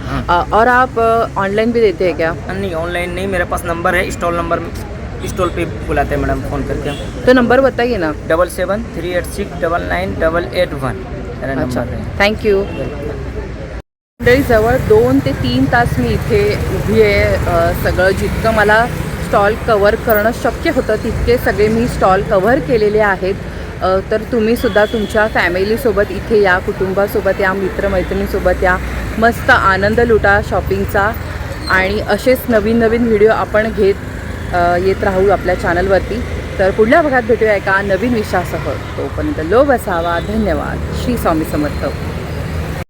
और आप ऑनलाइन भी देते हैं क्या? नहीं, ऑनलाइन नहीं. मेरे पास नंबर है, स्टॉल नंबर. स्टॉल पे बुलाते हैं मैडम फ़ोन करके. तो नंबर बताइए ना. 7738699881 मेरा नंबर है. थँक्यू. जवळ 2 ते 3 तास मी इथे उभी आहे. सगळं जितकं मला स्टॉल कवर करणं शक्य होतं तितके सगळे मी स्टॉल कव्हर केलेले आहेत. तर तुम्हीसुद्धा तुमच्या फॅमिलीसोबत इथे या, कुटुंबासोबत या, मित्रमैत्रिणीसोबत या, मस्त आनंद लुटा शॉपिंगचा. आणि असेच नवीन नवीन व्हिडिओ आपण येत राहू आपल्या चॅनलवरती. तर पुढल्या भागात भेटूया एका नवीन विषयासह. तोपर्यंत लोभ असावा. धन्यवाद. श्री स्वामी समर्थ.